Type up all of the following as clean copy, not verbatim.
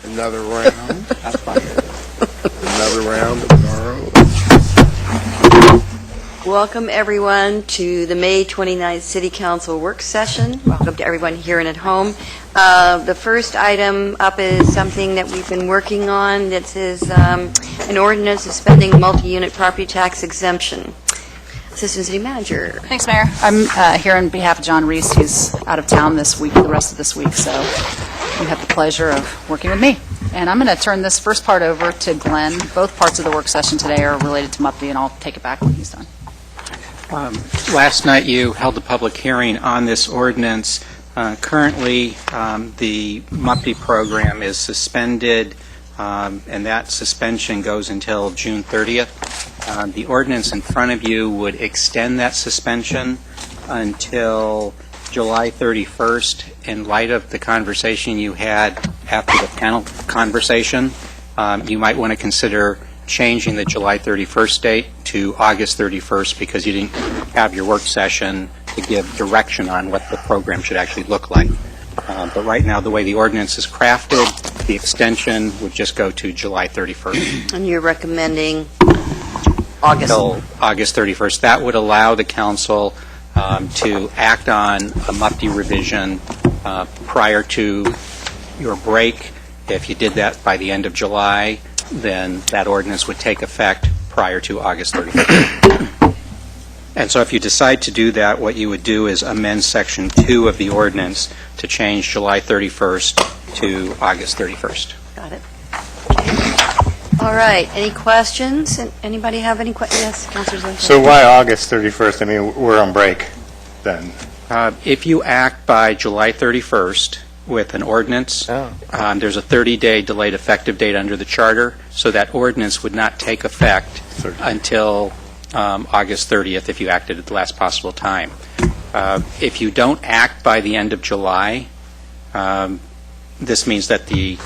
Another round. Another round tomorrow. Welcome, everyone, to the May 29th City Council work session. Welcome to everyone here and at home. The first item up is something that we've been working on. That is an ordinance suspending multi-unit property tax exemption. Assistant City Manager. Thanks, Mayor. I'm here on behalf of John Reese, who's out of town this week, the rest of this week, so you have the pleasure of working with me. And I'm going to turn this first part over to Glenn. Both parts of the work session today are related to MUPTI, and I'll take it back when he's done. Last night you held a public hearing on this ordinance. Currently, the MUPTI program is suspended, and that suspension goes until June 30th. The ordinance in front of you would extend that suspension until July 31st. In light of the conversation you had after the panel conversation, you might want to consider changing the July 31st date to August 31st because you didn't have your work session to give direction on what the program should actually look like. But right now, the way the ordinance is crafted, the extension would just go to July 31st. And you're recommending August? Until August 31st. That would allow the council to act on a MUPTI revision prior to your break. If you did that by the end of July, then that ordinance would take effect prior to August 31st. And so if you decide to do that, what you would do is amend Section 2 of the ordinance to change July 31st to August 31st. Got it. Okay. All right. Any questions? Anybody have any questions? Yes, Councilor Zink. So why August 31st? I mean, we're on break then. If you act by July 31st with an ordinance, there's a 30-day delayed effective date under the charter, so that ordinance would not take effect until August 30th if you acted at the last possible time. If you don't act by the end of July, this means that the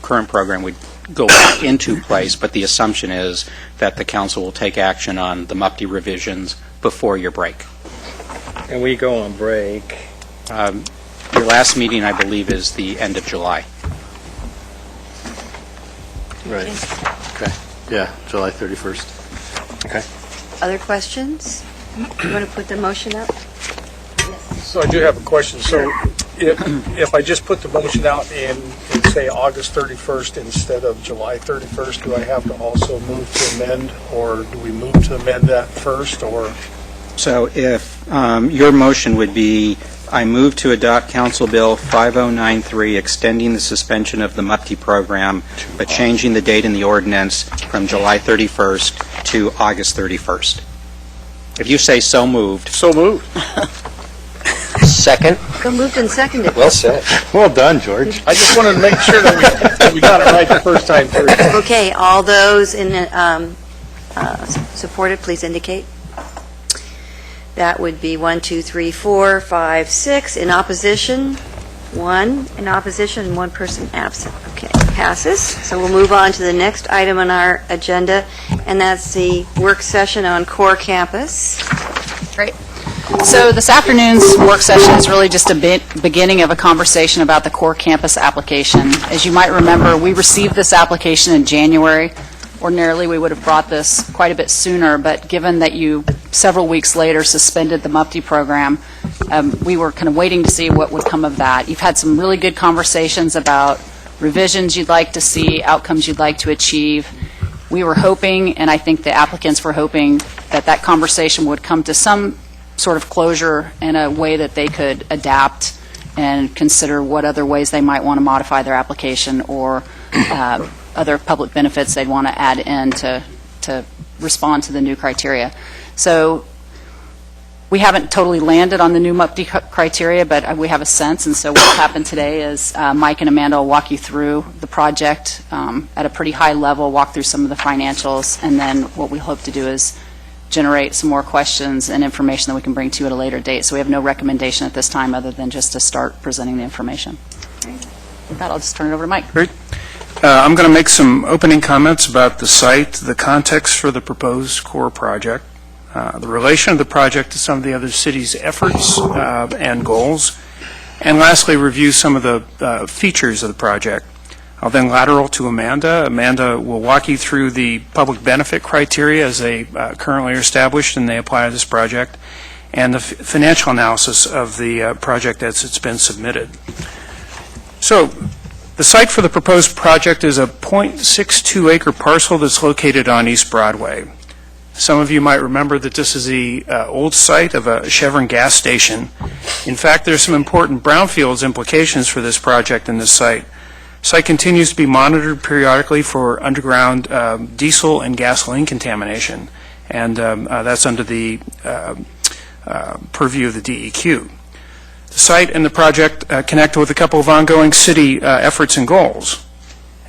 current program would go back into place, but the assumption is that the council will take action on the MUPTI revisions before your break. And we go on break. Your last meeting, I believe, is the end of July. Right. Okay. Yeah, July 31st. Okay. Other questions? You want to put the motion up? So I do have a question. So if I just put the motion out and say August 31st instead of July 31st, do I have to also move to amend, or do we move to amend that first, or? So if your motion would be, I move to adopt Council Bill 5093, extending the suspension of the MUPTI program, but changing the date in the ordinance from July 31st to August 31st. If you say so moved. So moved. Second. So moved and seconded. Well said. Well done, George. I just wanted to make sure that we got it right the first time through. Okay. All those in supported, please indicate. That would be 1, 2, 3, 4, 5, 6. In opposition, 1 in opposition and 1 person absent. Okay, passes. So we'll move on to the next item on our agenda, and that's the work session on Core Campus. Great. So this afternoon's work session is really just a beginning of a conversation about the Core Campus application. As you might remember, we received this application in January. Ordinarily, we would have brought this quite a bit sooner, but given that you, several weeks later, suspended the MUPTI program, we were kind of waiting to see what would come of that. You've had some really good conversations about revisions you'd like to see, outcomes you'd like to achieve. We were hoping, and I think the applicants were hoping, that that conversation would come to some sort of closure in a way that they could adapt and consider what other ways they might want to modify their application or other public benefits they'd want to add in to respond to the new criteria. So we haven't totally landed on the new MUPTI criteria, but we have a sense, and so what happened today is Mike and Amanda will walk you through the project at a pretty high level, walk through some of the financials, and then what we hope to do is generate some more questions and information that we can bring to you at a later date. So we have no recommendation at this time other than just to start presenting the information. With that, I'll just turn it over to Mike. Great. I'm going to make some opening comments about the site, the context for the proposed core project, the relation of the project to some of the other cities' efforts and goals, and lastly, review some of the features of the project. I'll then lateral to Amanda. Amanda will walk you through the public benefit criteria as they currently are established and they apply to this project, and the financial analysis of the project as it's been submitted. So, the site for the proposed project is a .62 acre parcel that's located on East Broadway. Some of you might remember that this is the old site of a Chevron gas station. In fact, there's some important brownfields implications for this project in this site. The site continues to be monitored periodically for underground diesel and gasoline contamination, and that's under the purview of the DEQ. The site and the project connect with a couple of ongoing city efforts and goals.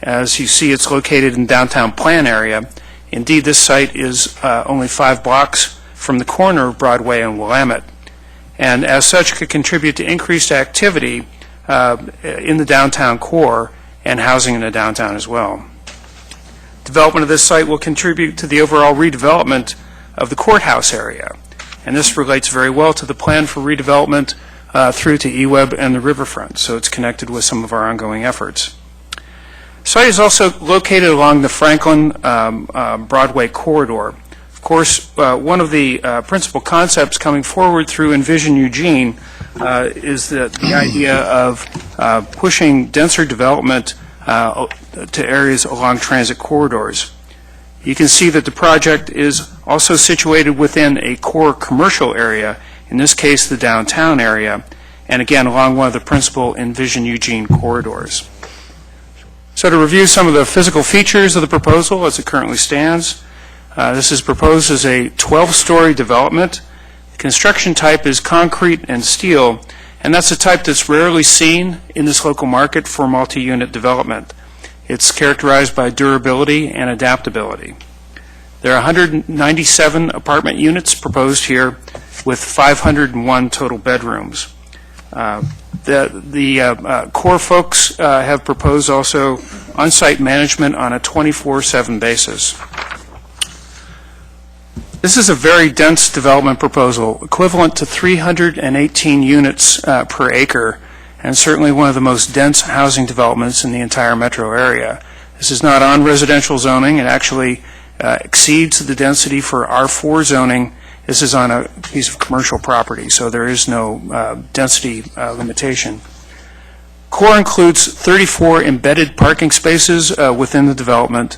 As you see, it's located in downtown plan area. Indeed, this site is only 5 blocks from the corner of Broadway and Willamette, and as such could contribute to increased activity in the downtown core and housing in the downtown as well. Development of this site will contribute to the overall redevelopment of the courthouse area, and this relates very well to the plan for redevelopment through to eWeb and the riverfront, so it's connected with some of our ongoing efforts. The site is also located along the Franklin Broadway corridor. Of course, one of the principal concepts coming forward through Envision Eugene is the idea of pushing denser development to areas along transit corridors. You can see that the project is also situated within a core commercial area, in this case the downtown area, and again along one of the principal Envision Eugene corridors. So to review some of the physical features of the proposal as it currently stands, this is proposed as a 12-story development. The construction type is concrete and steel, and that's a type that's rarely seen in this local market for multi-unit development. It's characterized by durability and adaptability. There are 197 apartment units proposed here with 501 total bedrooms. The core folks have proposed also on-site management on a 24/7 basis. This is a very dense development proposal, equivalent to 318 units per acre, and certainly one of the most dense housing developments in the entire metro area. This is not on residential zoning. It actually exceeds the density for R4 zoning. This is on a piece of commercial property, so there is no density limitation. Core includes 34 embedded parking spaces within the development.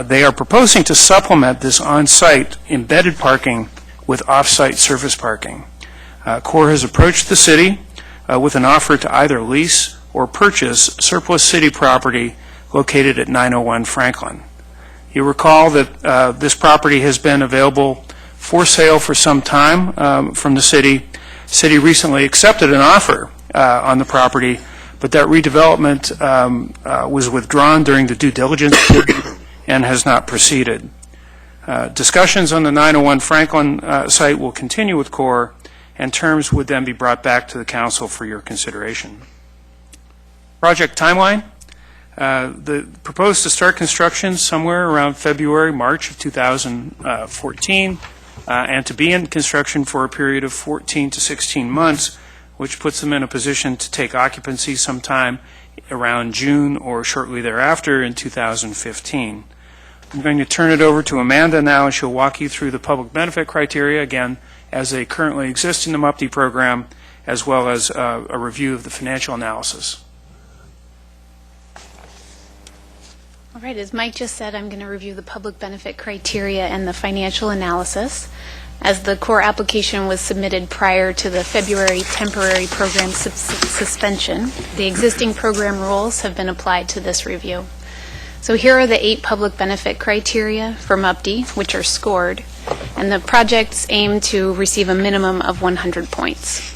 They are proposing to supplement this on-site embedded parking with off-site surface parking. Core has approached the city with an offer to either lease or purchase surplus city property located at 901 Franklin. You recall that this property has been available for sale for some time from the city. City recently accepted an offer on the property, but that redevelopment was withdrawn during the due diligence period and has not proceeded. Discussions on the 901 Franklin site will continue with Core, and terms would then be brought back to the council for your consideration. Project timeline. The proposed to start construction somewhere around February, March of 2014, and to be in construction for a period of 14 to 16 months, which puts them in a position to take occupancy sometime around June or shortly thereafter in 2015. I'm going to turn it over to Amanda now, and she'll walk you through the public benefit criteria, again, as they currently exist in the MUPTI program, as well as a review of the financial analysis. All right, as Mike just said, I'm going to review the public benefit criteria and the financial analysis. As the core application was submitted prior to the February temporary program suspension, the existing program rules have been applied to this review. So here are the 8 public benefit criteria for MUPTI, which are scored, and the projects aim to receive a minimum of 100 points.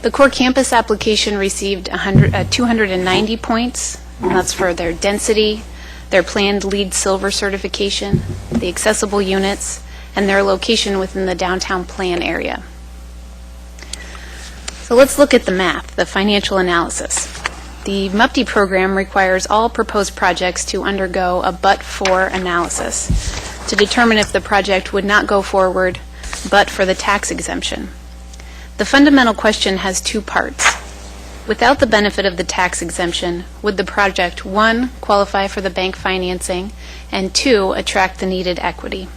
The core campus application received 290 points, and that's for their density, their planned LEED Silver certification, the accessible units, and their location within the downtown plan area. So let's look at the math, the financial analysis. The MUPTI program requires all proposed projects to undergo a but-for analysis to determine if the project would not go forward but for the tax exemption. The fundamental question has 2 parts. Without the benefit of the tax exemption, would the project, 1, qualify for the bank financing, and 2, attract the needed equity?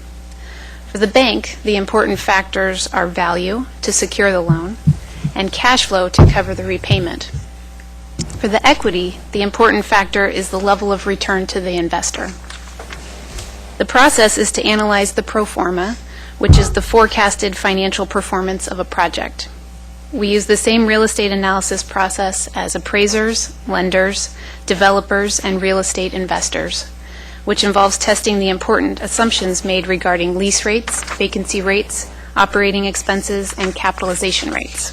For the bank, the important factors are value to secure the loan and cash flow to cover the repayment. For the equity, the important factor is the level of return to the investor. The process is to analyze the pro forma, which is the forecasted financial performance of a project. We use the same real estate analysis process as appraisers, lenders, developers, and real estate investors, which involves testing the important assumptions made regarding lease rates, vacancy rates, operating expenses, and capitalization rates.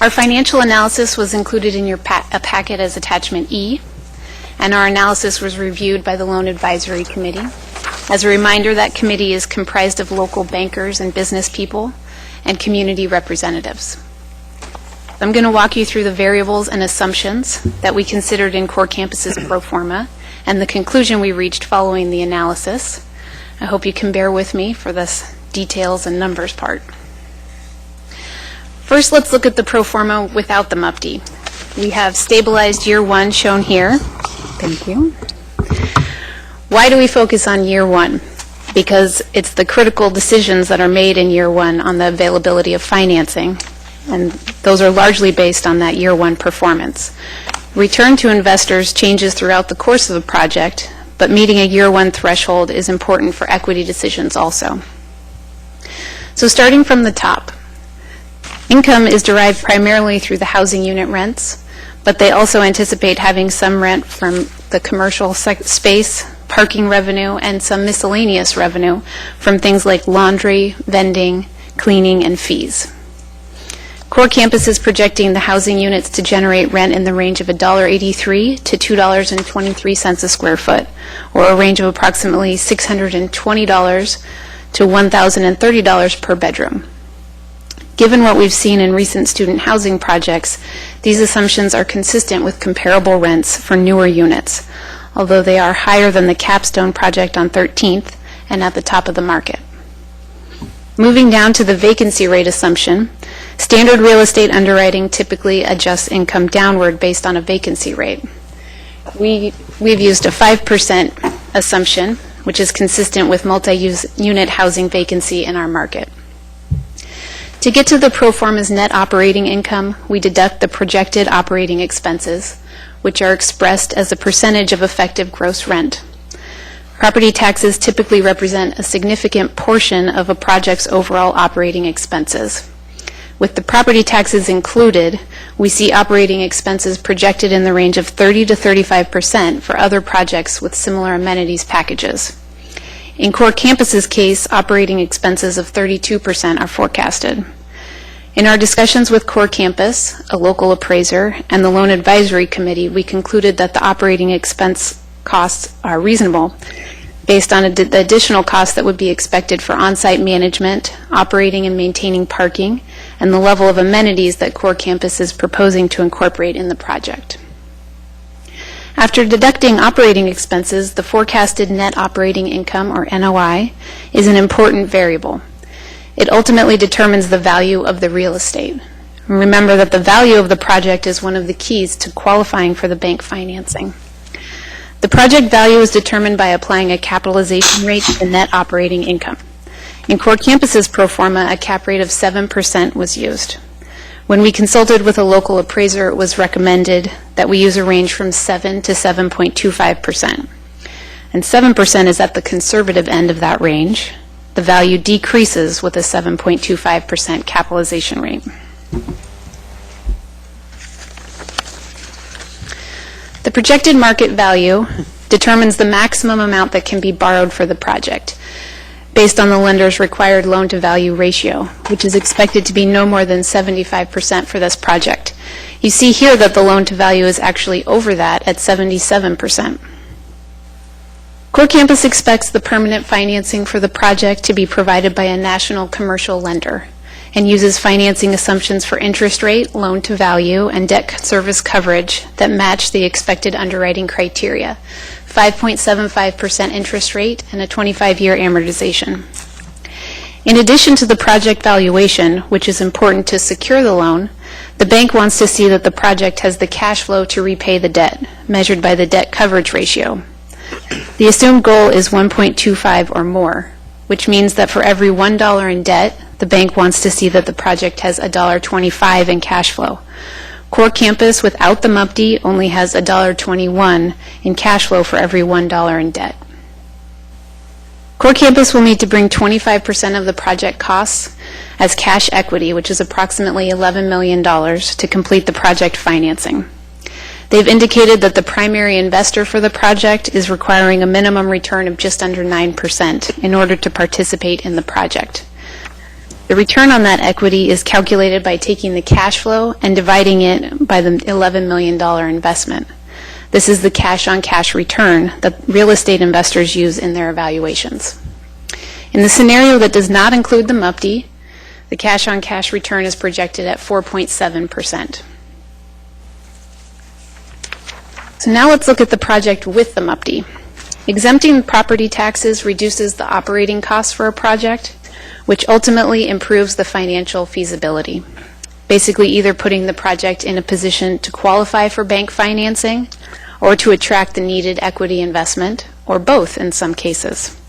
Our financial analysis was included in your packet as Attachment E, and our analysis was reviewed by the Loan Advisory Committee. As a reminder, that committee is comprised of local bankers and business people and community representatives. I'm going to walk you through the variables and assumptions that we considered in Core Campus's pro forma and the conclusion we reached following the analysis. I hope you can bear with me for this details and numbers part. First, let's look at the pro forma without the MUPD. We have stabilized year 1 shown here. Thank you. Why do we focus on year 1? Because it's the critical decisions that are made in year 1 on the availability of financing, and those are largely based on that year 1 performance. Return to investors changes throughout the course of a project, but meeting a year 1 threshold is important for equity decisions also. So starting from the top, income is derived primarily through the housing unit rents, but they also anticipate having some rent from the commercial space, parking revenue, and some miscellaneous revenue from things like laundry, vending, cleaning, and fees. Core Campus is projecting the housing units to generate rent in the range of $1.83 to $2.23 a square foot, or a range of approximately $620 to $1,030 per bedroom. Given what we've seen in recent student housing projects, these assumptions are consistent with comparable rents for newer units, although they are higher than the Capstone project on 13th and at the top of the market. Moving down to the vacancy rate assumption, standard real estate underwriting typically adjusts income downward based on a vacancy rate. We've used a 5% assumption, which is consistent with multi-unit housing vacancy in our market. To get to the pro forma's net operating income, we deduct the projected operating expenses, which are expressed as a percentage of effective gross rent. Property taxes typically represent a significant portion of a project's overall operating expenses. With the property taxes included, we see operating expenses projected in the range of 30 to 35% for other projects with similar amenities packages. In Core Campus's case, operating expenses of 32% are forecasted. In our discussions with Core Campus, a local appraiser, and the Loan Advisory Committee, we concluded that the operating expense costs are reasonable based on the additional costs that would be expected for on-site management, operating and maintaining parking, and the level of amenities that Core Campus is proposing to incorporate in the project. After deducting operating expenses, the forecasted net operating income, or NOI, is an important variable. It ultimately determines the value of the real estate. Remember that the value of the project is one of the keys to qualifying for the bank financing. The project value is determined by applying a capitalization rate to the net operating income. In Core Campus's pro forma, a cap rate of 7% was used. When we consulted with a local appraiser, it was recommended that we use a range from 7 to 7.25%. And 7% is at the conservative end of that range. The value decreases with a 7.25% capitalization rate. The projected market value determines the maximum amount that can be borrowed for the project, based on the lender's required loan-to-value ratio, which is expected to be no more than 75% for this project. You see here that the loan-to-value is actually over that at 77%. Core Campus expects the permanent financing for the project to be provided by a national commercial lender and uses financing assumptions for interest rate, loan-to-value, and debt service coverage that match the expected underwriting criteria, 5.75% interest rate, and a 25-year amortization. In addition to the project valuation, which is important to secure the loan, The bank wants to see that the project has the cash flow to repay the debt, measured by the debt coverage ratio. The assumed goal is 1.25 or more, which means that for every $1 in debt, the bank wants to see that the project has $1.25 in cash flow. Core Campus without the MUPD only has $1.21 in cash flow for every $1 in debt. Core Campus will need to bring 25% of the project costs as cash equity, which is approximately $11 million, to complete the project financing. They've indicated that the primary investor for the project is requiring a minimum return of just under 9% in order to participate in the project. The return on that equity is calculated by taking the cash flow and dividing it by the $11 million investment. This is the cash-on-cash return that real estate investors use in their evaluations. In the scenario that does not include the MUPD, the cash-on-cash return is projected at 4.7%. So now let's look at the project with the MUPD. Exempting property taxes reduces the operating costs for a project, which ultimately improves the financial feasibility. Basically, either putting the project in a position to qualify for bank financing or to attract the needed equity investment, or both in some cases.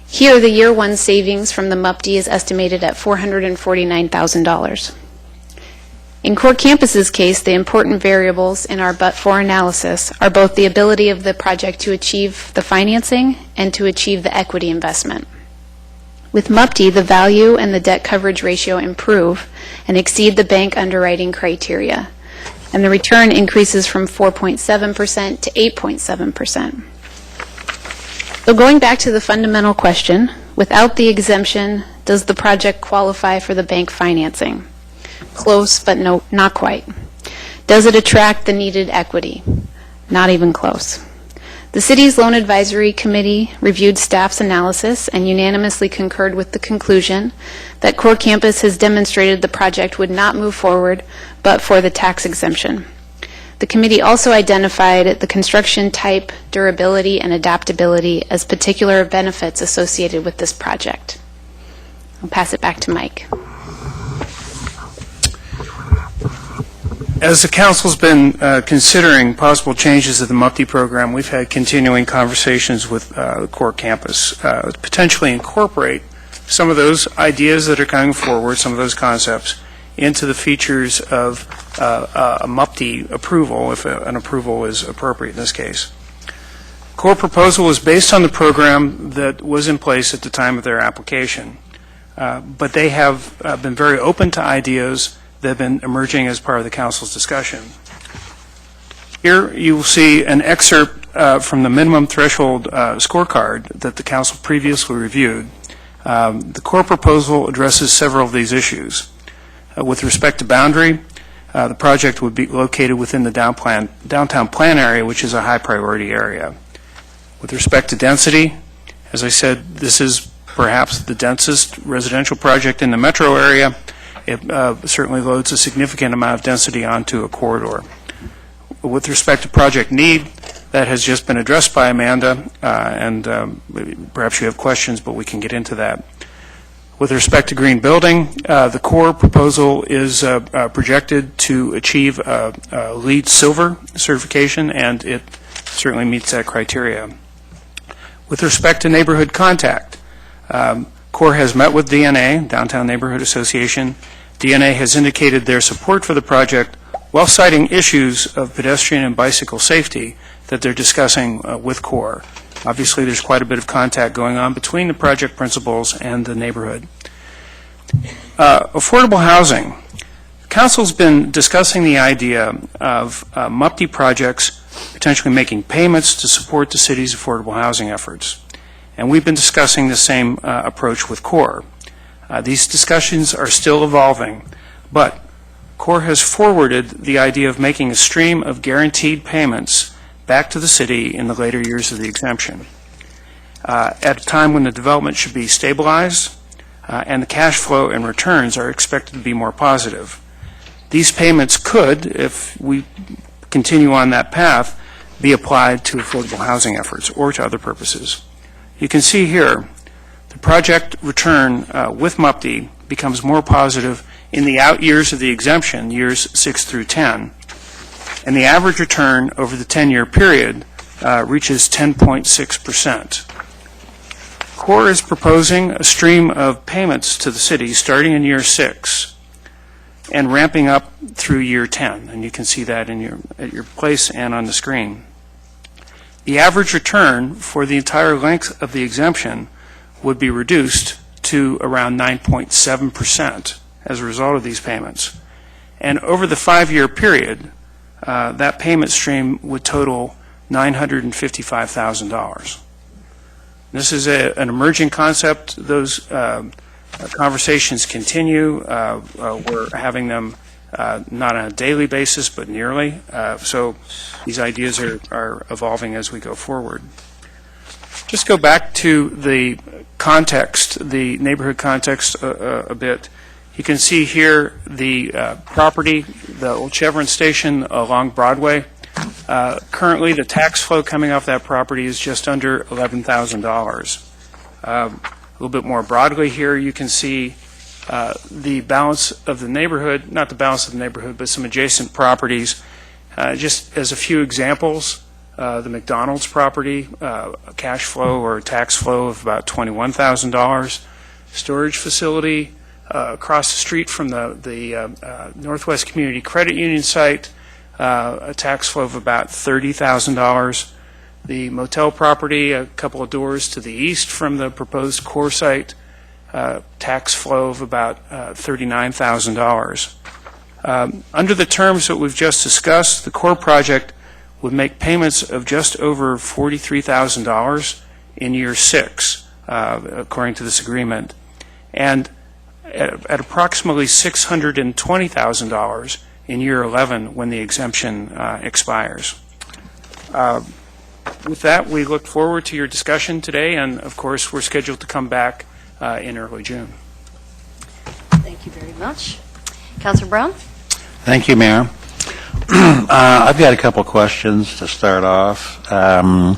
Here, the year one savings from the MUPD is estimated at $449,000. In Core Campus's case, the important variables in our but-for analysis are both the ability of the project to achieve the financing and to achieve the equity investment. With MUPD, the value and the debt coverage ratio improve and exceed the bank underwriting criteria, and the return increases from 4.7% to 8.7%. So going back to the fundamental question, without the exemption, does the project qualify for the bank financing? Close, but no, not quite. Does it attract the needed equity? Not even close. The city's Loan Advisory Committee reviewed staff's analysis and unanimously concurred with the conclusion that Core Campus has demonstrated the project would not move forward but for the tax exemption. The committee also identified the construction type, durability, and adaptability as particular benefits associated with this project. I'll pass it back to Mike. As the council's been considering possible changes to the MUPD program, we've had continuing conversations with the Core Campus to potentially incorporate some of those ideas that are coming forward, some of those concepts, into the features of a MUPD approval, if an approval is appropriate in this case. Core proposal is based on the program that was in place at the time of their application, but they have been very open to ideas that have been emerging as part of the council's discussion. Here you will see an excerpt from the minimum threshold scorecard that the council previously reviewed. The core proposal addresses several of these issues. With respect to boundary, the project would be located within the downtown plan area, which is a high priority area. With respect to density, as I said, this is perhaps the densest residential project in the metro area. It certainly loads a significant amount of density onto a corridor. With respect to project need, that has just been addressed by Amanda, and perhaps you have questions, but we can get into that. With respect to green building, the core proposal is projected to achieve a LEED Silver certification, and it certainly meets that criteria. With respect to neighborhood contact, Core has met with DNA, Downtown Neighborhood Association. DNA has indicated their support for the project while citing issues of pedestrian and bicycle safety that they're discussing with Core. Obviously, there's quite a bit of contact going on between the project principals and the neighborhood. Affordable housing. Council's been discussing the idea of MUPD projects potentially making payments to support the city's affordable housing efforts. And we've been discussing the same approach with Core. These discussions are still evolving, but Core has forwarded the idea of making a stream of guaranteed payments back to the city in the later years of the exemption, at a time when the development should be stabilized and the cash flow and returns are expected to be more positive. These payments could, if we continue on that path, be applied to affordable housing efforts or to other purposes. You can see here the project return with MUPD becomes more positive in the out years of the exemption, years 6 through 10, and the average return over the 10-year period reaches 10.6%. CORE is proposing a stream of payments to the city starting in year 6 and ramping up through year 10, and you can see that at your place and on the screen. The average return for the entire length of the exemption would be reduced to around 9.7% as a result of these payments. And over the 5-year period, that payment stream would total $955,000. This is an emerging concept. Those conversations continue. We're having them not on a daily basis, but nearly. So these ideas are evolving as we go forward. Just go back to the context, the neighborhood context a bit. You can see here the property, the old Chevron station along Broadway. Currently, the tax flow coming off that property is just under $11,000. A little bit more broadly here, you can see the balance of the neighborhood, not the balance of the neighborhood, but some adjacent properties. Just as a few examples, the McDonald's property, a cash flow or tax flow of about $21,000. Storage facility across the street from the Northwest Community Credit Union site, a tax flow of about $30,000. The motel property, a couple of doors to the east from the proposed core site, tax flow of about $39,000. Under the terms that we've just discussed, the core project would make payments of just over $43,000 in year 6, according to this agreement, and at approximately $620,000 in year 11 when the exemption expires. With that, we look forward to your discussion today, and of course, we're scheduled to come back in early June. Thank you very much. Councilor Brown? Thank you, Mayor. I've got a couple questions to start off. My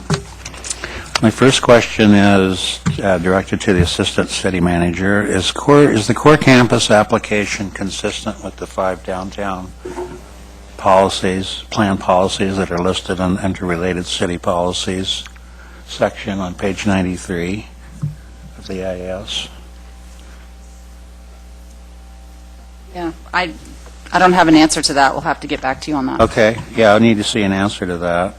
first question is directed to the Assistant City Manager. Is the core campus application consistent with the 5 downtown policies, plan policies that are listed on interrelated city policies section on page 93 of the IAS? Yeah, I don't have an answer to that. We'll have to get back to you on that. Okay, yeah, I need to see an answer to that.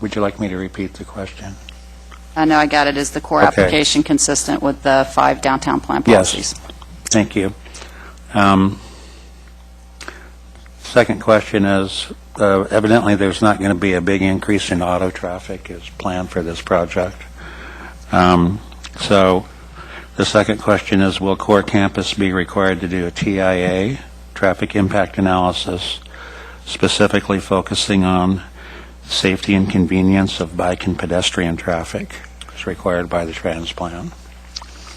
Would you like me to repeat the question? No, I got it. Is the core Okay. application consistent with the 5 downtown plan policies? Yes. Thank you. Second question is, evidently there's not going to be a big increase in auto traffic as planned for this project. So the second question is, will core campus be required to do a TIA, traffic impact analysis, specifically focusing on safety and convenience of bike and pedestrian traffic as required by the trans plan?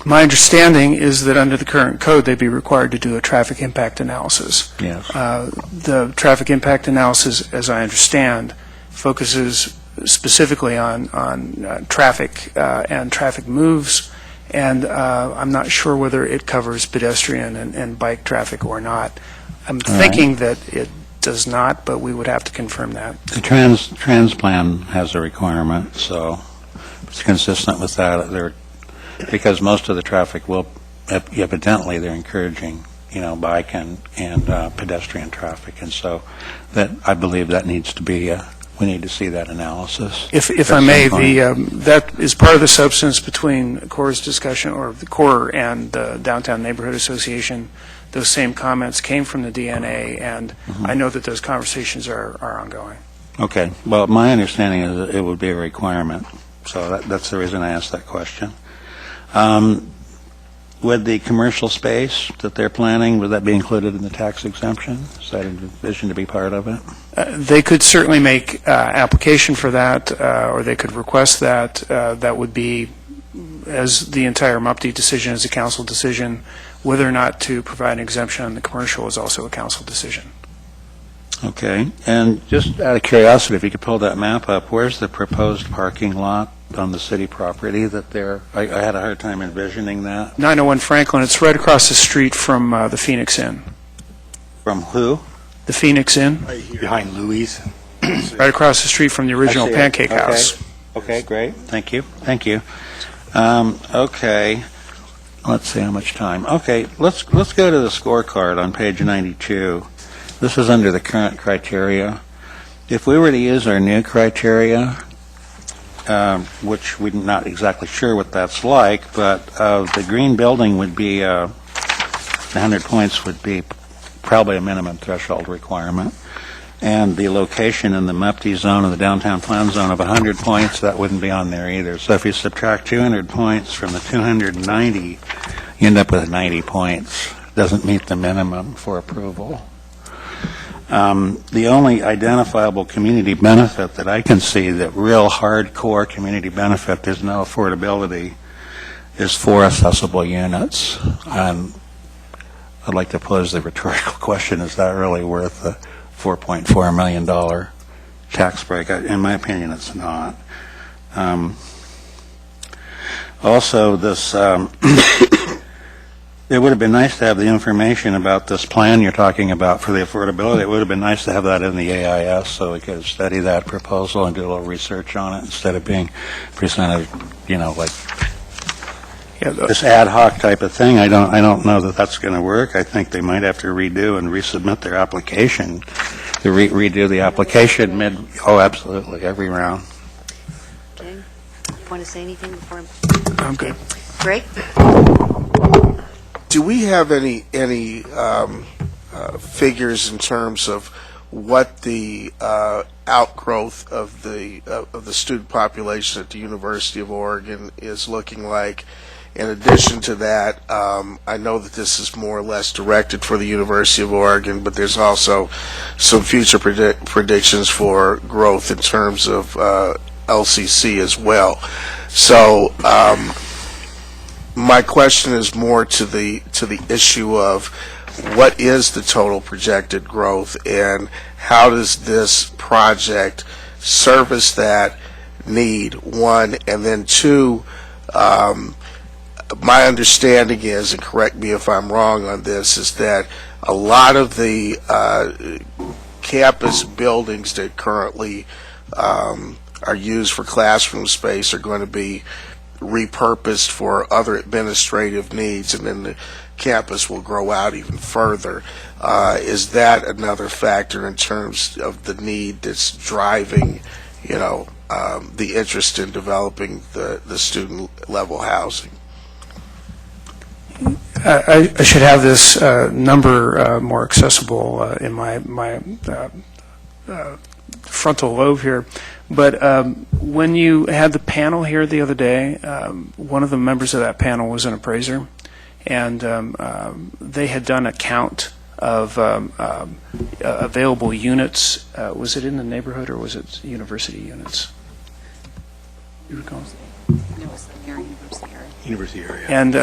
My understanding is that under the current code, they'd be required to do a traffic impact analysis. Yes. The traffic impact analysis, as I understand, focuses specifically on traffic and traffic moves, and I'm not sure whether it covers pedestrian and bike traffic or not. I'm thinking that it does not, but we would have to confirm that. The trans plan has a requirement, so it's consistent with that. Because most of the traffic will, evidently, they're encouraging, bike and pedestrian traffic, and so that I believe that needs to be. We need to see that analysis. If I may, that is part of the substance between CORE's discussion, or the CORE and the Downtown Neighborhood Association. Those same comments came from the DNA, and I know that those conversations are ongoing. Okay. Well, my understanding is that it would be a requirement, so that's the reason I asked that question. Would the commercial space that they're planning, would that be included in the tax exemption? Is that envisioned to be part of it? They could certainly make application for that, or they could request that. That would be, as the entire MUPD decision is a council decision. Whether or not to provide an exemption on the commercial is also a council decision. Okay, and just out of curiosity, if you could pull that map up, where's the proposed parking lot on the city property that there, I had a hard time envisioning that. 901 Franklin, it's right across the street from the Phoenix Inn. From who? The Phoenix Inn, Behind Louis. right across the street from the original I see it. Pancake Okay. House. Okay, great, thank you, thank you. Okay, let's see how much time. Okay, let's go to the scorecard on page 92. This is under the current criteria. If we were to use our new criteria, which we're not exactly sure what that's like, but the green building would be, 100 points would be probably a minimum threshold requirement. And the location in the MUPD zone and the downtown plan zone of 100 points, that wouldn't be on there either. So if you subtract 200 points from the 290, you end up with 90 points. Doesn't meet the minimum for approval. The only identifiable community benefit that I can see, that real hardcore community benefit, there's no affordability, is 4 accessible units. And I'd like to pose the rhetorical question, is that really worth the $4.4 million tax break? In my opinion, it's not. Also, this it would have been nice to have the information about this plan you're talking about for the affordability. It would have been nice to have that in the AIS so we could study that proposal and do a little research on it instead of being presented, like Yeah, this ad hoc type of thing. I don't know that that's going to work. I think they might have to redo and resubmit their application, to redo the application absolutely, every round. Okay. You want to say anything before? I'm good. Greg? Do we have any figures in terms of what the outgrowth of the student population at the University of Oregon is looking like? In addition to that, I know that this is more or less directed for the University of Oregon, but there's also some future predictions for growth in terms of LCC as well. So my question is more to the issue of what is the total projected growth, and how does this project service that need, one, and then two, my understanding is, and correct me if I'm wrong on this, is that a lot of the campus buildings that currently are used for classroom space are going to be repurposed for other administrative needs, and then the campus will grow out even further. Is that another factor in terms of the need that's driving, the interest in developing the student level housing? I should have this number more accessible in my frontal lobe here. But when you had the panel here the other day, one of the members of that panel was an appraiser, and they had done a count of available units. Was it in the neighborhood or was it university units? You recall? University area. And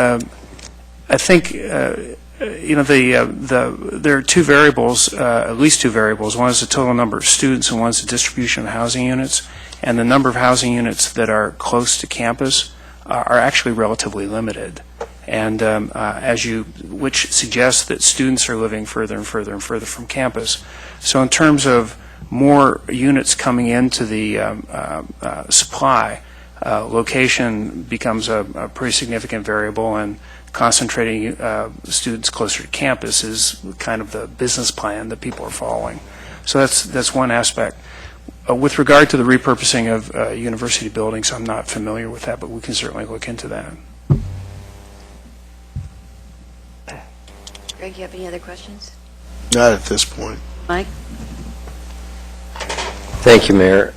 I think there are two variables, at least two variables. One is the total number of students, and one is the distribution of housing units. And the number of housing units that are close to campus are actually relatively limited, and which suggests that students are living further and further and further from campus. So in terms of more units coming into the supply, location becomes a pretty significant variable, and concentrating students closer to campus is kind of the business plan that people are following. So that's one aspect. With regard to the repurposing of university buildings, I'm not familiar with that, but we can certainly look into that. Greg, you have any other questions? Not at this point. Mike? Thank you, Mayor.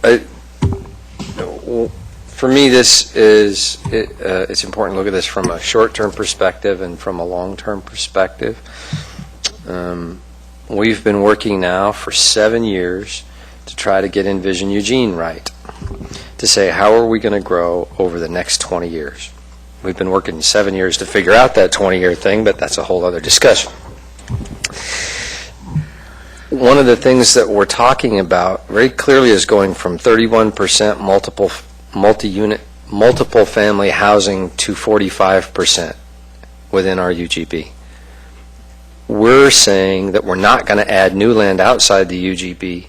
For me, this is it's important to look at this from a short-term perspective and from a long-term perspective. We've been working now for 7 years to try to get Envision Eugene right, to say how are we going to grow over the next 20 years. We've been working 7 years to figure out that 20-year thing, but that's a whole other discussion. one of the things that we're talking about very clearly is going from 31% multiple family housing to 45% within our UGB. We're saying that we're not going to add new land outside the UGB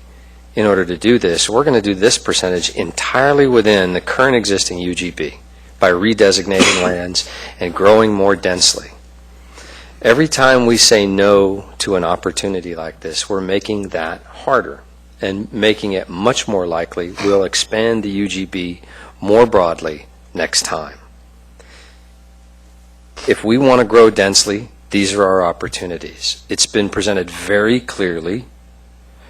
in order to do this. We're going to do this percentage entirely within the current existing UGB by redesignating lands and growing more densely. Every time we say no to an opportunity like this, we're making that harder and making it much more likely we'll expand the UGB more broadly next time. If we want to grow densely, these are our opportunities. It's been presented very clearly.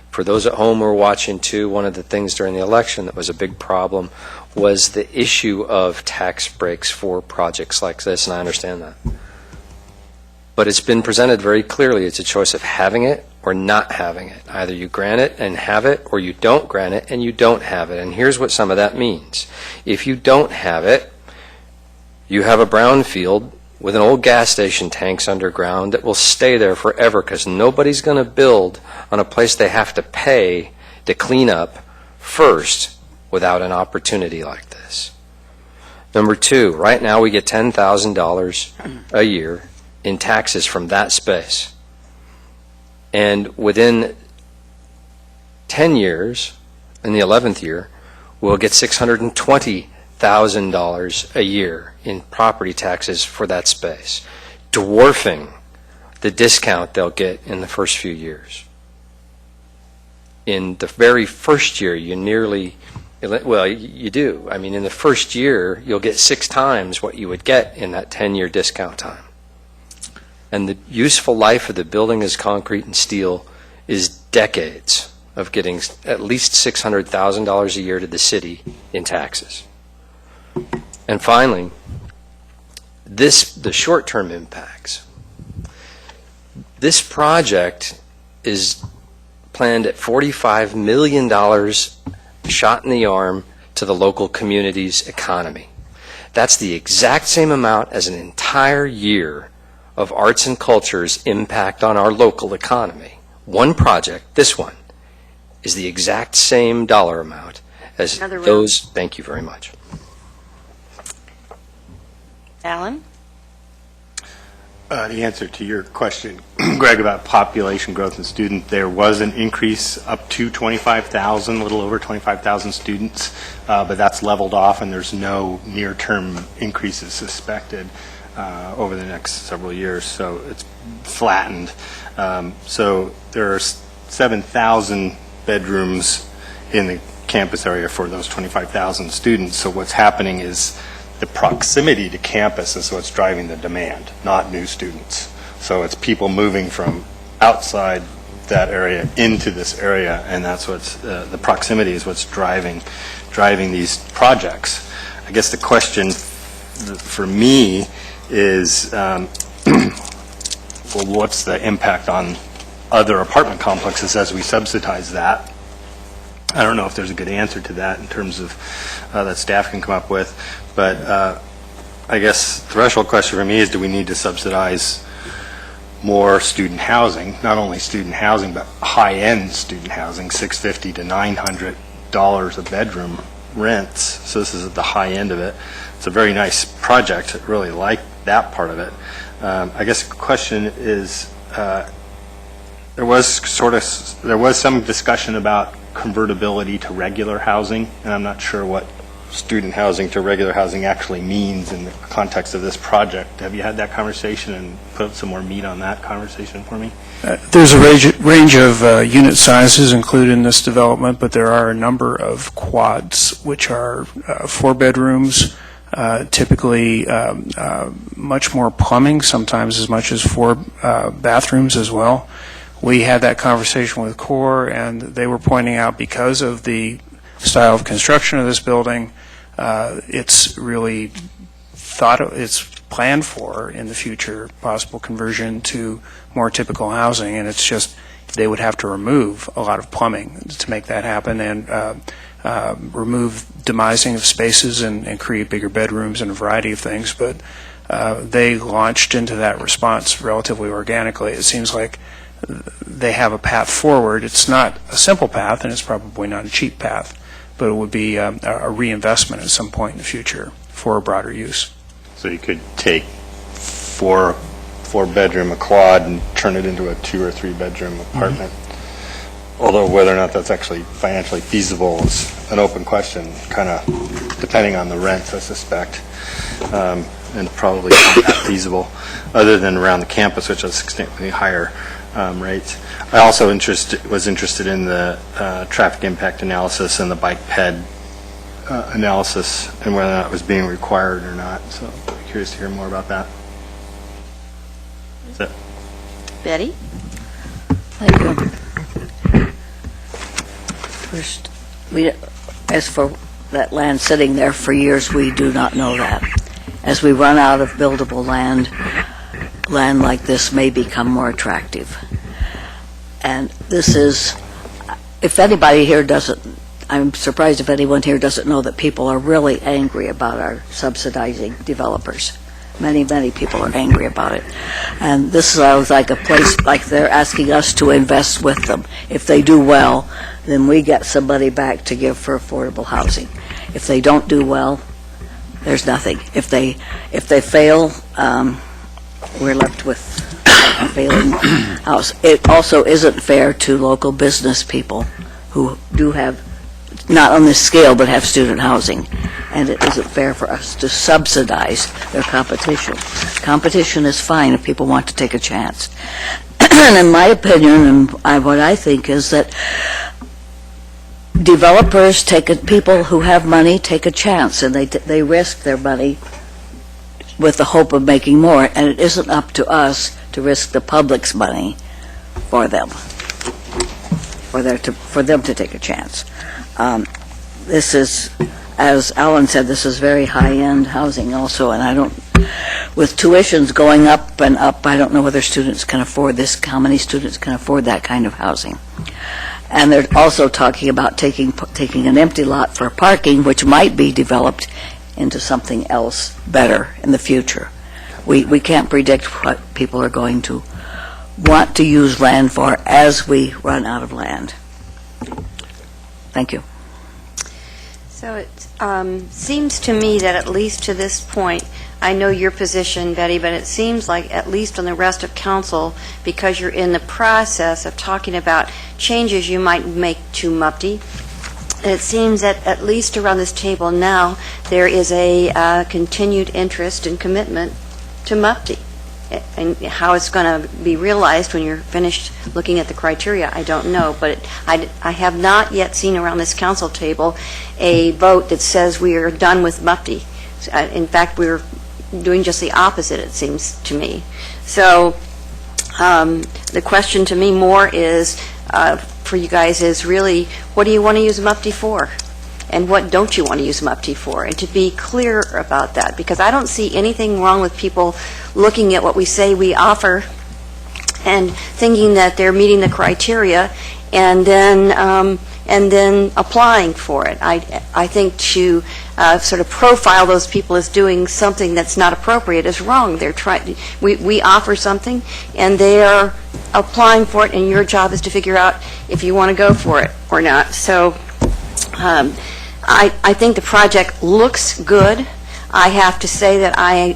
For those at home who are watching too, one of the things during the election that was a big problem was the issue of tax breaks for projects like this, and I understand that. But it's been presented very clearly. It's a choice of having it or not having it. Either you grant it and have it, or you don't grant it and you don't have it. And here's what some of that means. If you don't have it, you have a brownfield with an old gas station tanks underground that will stay there forever because nobody's going to build on a place they have to pay to clean up first without an opportunity like this. Number two, right now we get $10,000 a year in taxes from that space. And within 10 years, in the 11th year, we'll get $620,000 a year in property taxes for that space, dwarfing the discount they'll get in the first few years. In the very first year, you nearly, well, you do. I mean, in the first year, you'll get 6 times what you would get in that 10-year discount time. And the useful life of the building as concrete and steel is decades of getting at least $600,000 a year to the city in taxes. And finally, the short-term impacts. This project is planned at $45 million shot in the arm to the local community's economy. That's the exact same amount as an entire year of arts and culture's impact on our local economy. One project, this one, is the exact same dollar amount as those. Thank you very much. Alan? The answer to your question, Greg, about population growth and student, there was an increase up to 25,000, a little over 25,000 students, but that's leveled off and there's no near-term increases suspected over the next several years, so it's flattened. So there are 7,000 bedrooms in the campus area for those 25,000 students, so what's happening is the proximity to campus is what's driving the demand, not new students. So it's people moving from outside that area into this area, and that's what's the proximity is what's driving these projects. I guess the question for me is, well, what's the impact on other apartment complexes as we subsidize that? I don't know if there's a good answer to that in terms of that staff can come up with, but I guess the threshold question for me is, do we need to subsidize more student housing? Not only student housing, but high-end student housing, $650 to $900 a bedroom rents. So this is at the high end of it. It's a very nice project. I really like that part of it. I guess the question is, there was some discussion about convertibility to regular housing, and I'm not sure what student housing to regular housing actually means in the context of this project. Have you had that conversation and put some more meat on that conversation for me? There's a range of unit sizes included in this development, but there are a number of quads, which are 4 bedrooms, typically much more plumbing, sometimes as much as 4 bathrooms as well. We had that conversation with CORE, and they were pointing out, because of the style of construction of this building, it's really it's planned for in the future possible conversion to more typical housing, and it's just they would have to remove a lot of plumbing to make that happen, and remove demising of spaces and create bigger bedrooms and a variety of things. But they launched into that response relatively organically. It seems like they have a path forward. It's not a simple path, and it's probably not a cheap path, but it would be a reinvestment at some point in the future for a broader use. So you could take four-bedroom, a quad, and turn it into a 2 or 3-bedroom apartment. Although whether or not that's actually financially feasible is an open question, kind of depending on the rents, I suspect, and probably not that feasible, other than around the campus, which has significantly higher rates. I also was interested in the traffic impact analysis and the bike ped analysis, and whether that was being required or not. So I'm curious to hear more about that. That's it. Betty? Thank you. First, as for that land sitting there for years, we do not know that. As we run out of buildable land like this may become more attractive. And this is, if anybody here doesn't, I'm surprised if anyone here doesn't know that people are really angry about our subsidizing developers. Many, many people are angry about it. And this sounds like a place like they're asking us to invest with them. If they do well, then we get somebody back to give for affordable housing. If they don't do well, there's nothing. If they fail, we're left with a failing house. It also isn't fair to local business people who do have, not on this scale, but have student housing. And it isn't fair for us to subsidize their competition. Competition is fine if people want to take a chance. And in my opinion, and what I think is that developers people who have money take a chance, and they risk their money with the hope of making more, and it isn't up to us to risk the public's money for them, for them to take a chance. This is, as Alan said, this is very high-end housing also, and with tuitions going up and up, I don't know whether students can afford this, how many students can afford that kind of housing. And they're also talking about taking an empty lot for parking, which might be developed into something else better in the future. We can't predict what people are going to want to use land for as we run out of land. Thank you. So it seems to me that at least to this point, I know your position, Betty, but it seems like at least on the rest of council, because you're in the process of talking about changes you might make to MUPTE, it seems that at least around this table now, there is a continued interest and commitment to MUPTE. And how it's going to be realized when you're finished looking at the criteria, I don't know. But I have not yet seen around this council table a vote that says we are done with MUPTE. In fact, we're doing just the opposite, it seems to me. So the question to me more is, for you guys, is really, what do you want to use MUPTE for? And what don't you want to use MUPTE for? And to be clear about that, because I don't see anything wrong with people looking at what we say we offer and thinking that they're meeting the criteria and then applying for it. I think to sort of profile those people as doing something that's not appropriate is wrong. We offer something, and they are applying for it, and your job is to figure out if you want to go for it or not. So I think the project looks good. I have to say that I'm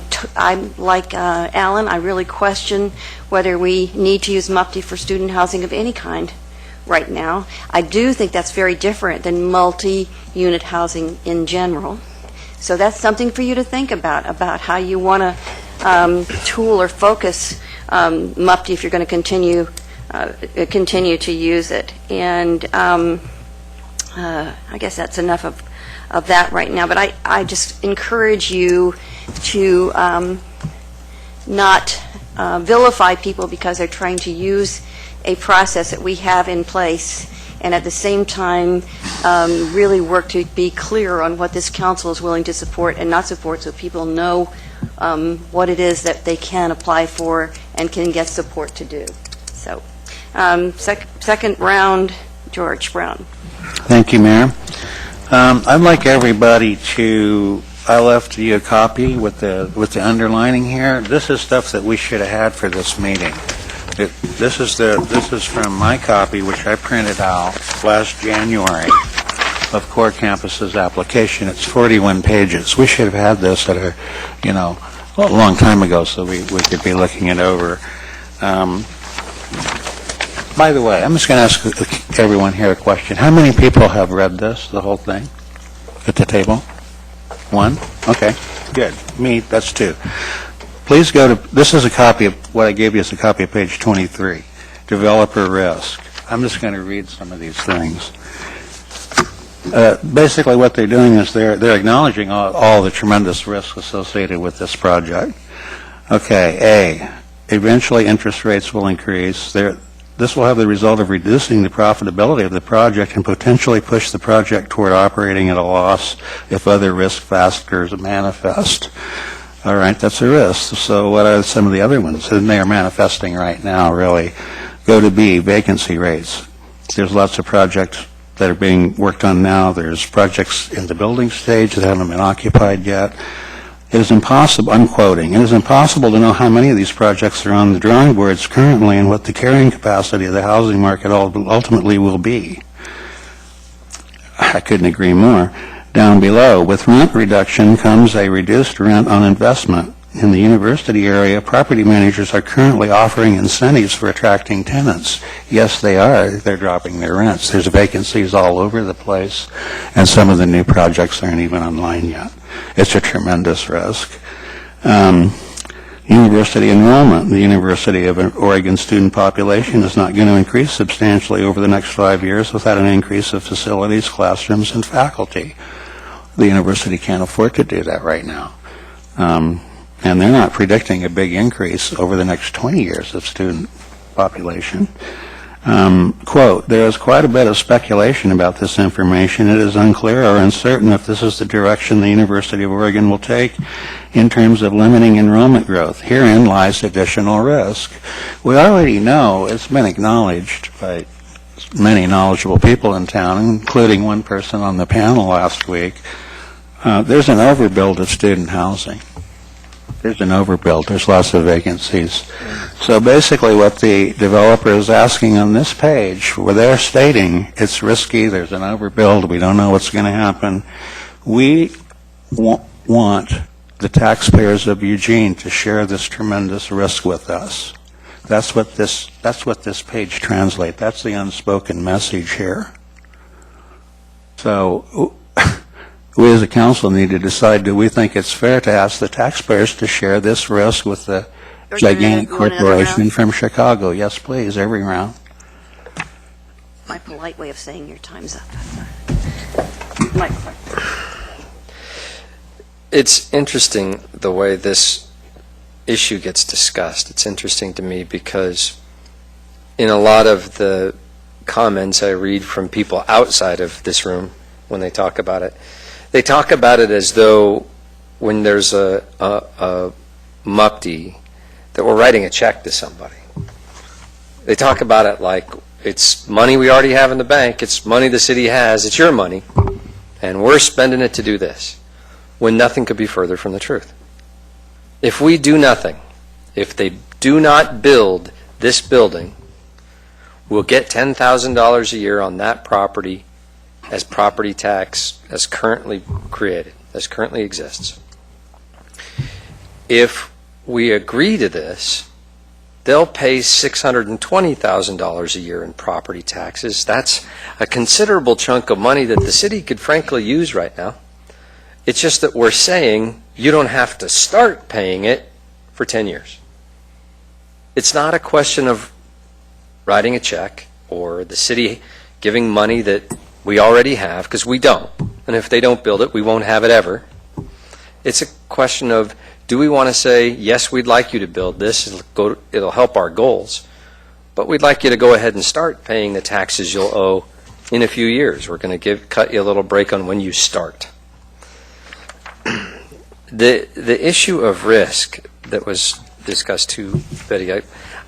like Alan, I really question whether we need to use MUPTE for student housing of any kind right now. I do think that's very different than multi-unit housing in general. So that's something for you to think about how you want to tool or focus MUPTE if you're going to continue to use it. And I guess that's enough of that right now. But I just encourage you to not vilify people because they're trying to use a process that we have in place, and at the same time really work to be clear on what this council is willing to support and not support, so people know what it is that they can apply for and can get support to do. So second round, George Brown. Thank you, Mayor. I'd like everybody I left you a copy with the underlining here. This is stuff that we should have had for this meeting. This is from my copy, which I printed out last January, of Core Campus's application. It's 41 pages. We should have had this at a long time ago, so we could be looking it over. By the way, I'm just going to ask everyone here a question. How many people have read this, the whole thing, at the table? One? Okay, good. Me, that's two. Please go to, this is a copy of, what I gave you is a copy of page 23, developer risk. I'm just going to read some of these things. Basically what they're doing is they're acknowledging all the tremendous risks associated with this project. Okay, A, eventually interest rates will increase. This will have the result of reducing the profitability of the project and potentially push the project toward operating at a loss if other risk factors manifest. All right, that's a risk. So what are some of the other ones? And they are manifesting right now, really. Go to B, vacancy rates. There's lots of projects that are being worked on now. There's projects in the building stage that haven't been occupied yet. It is impossible, I'm quoting, it is impossible to know how many of these projects are on the drawing boards currently and what the carrying capacity of the housing market ultimately will be. I couldn't agree more. Down below, with rent reduction comes a reduced rent on investment. In the university area, property managers are currently offering incentives for attracting tenants. Yes, they are. They're dropping their rents. There's vacancies all over the place, and some of the new projects aren't even online yet. It's a tremendous risk. University enrollment. The University of Oregon student population is not going to increase substantially over the next 5 years without an increase of facilities, classrooms, and faculty. The university can't afford to do that right now. And they're not predicting a big increase over the next 20 years of student population. Quote, there is quite a bit of speculation about this information. It is unclear or uncertain if this is the direction the University of Oregon will take in terms of limiting enrollment growth. Herein lies additional risk. We already know, it's been acknowledged by many knowledgeable people in town, including one person on the panel last week, there's an overbuild of student housing. There's an overbuild. There's lots of vacancies. So basically what the developer is asking on this page, where they're stating it's risky, there's an overbuild, we don't know what's going to happen, we want the taxpayers of Eugene to share this tremendous risk with us. That's what this page translates. That's the unspoken message here. So we as a council need to decide, do we think it's fair to ask the taxpayers to share this risk with the gigantic corporation from Chicago? Yes, please, every round. My polite way of saying your time's up. It's interesting the way this issue gets discussed. It's interesting to me because in a lot of the comments I read from people outside of this room when they talk about it, they talk about it as though when there's a MUPD that we're writing a check to somebody. They talk about it like it's money we already have in the bank, it's money the city has, it's your money, and we're spending it to do this, when nothing could be further from the truth. If we do nothing, if they do not build this building, we'll get $10,000 a year on that property as property tax as currently created, as currently exists. If we agree to this, they'll pay $620,000 a year in property taxes. That's a considerable chunk of money that the city could frankly use right now. It's just that we're saying you don't have to start paying it for 10 years. It's not a question of writing a check or the city giving money that we already have, because we don't. And if they don't build it, we won't have it ever. It's a question of, do we want to say, yes, we'd like you to build this, it'll help our goals, but we'd like you to go ahead and start paying the taxes you'll owe in a few years. We're going to cut you a little break on when you start. The issue of risk that was discussed too, Betty,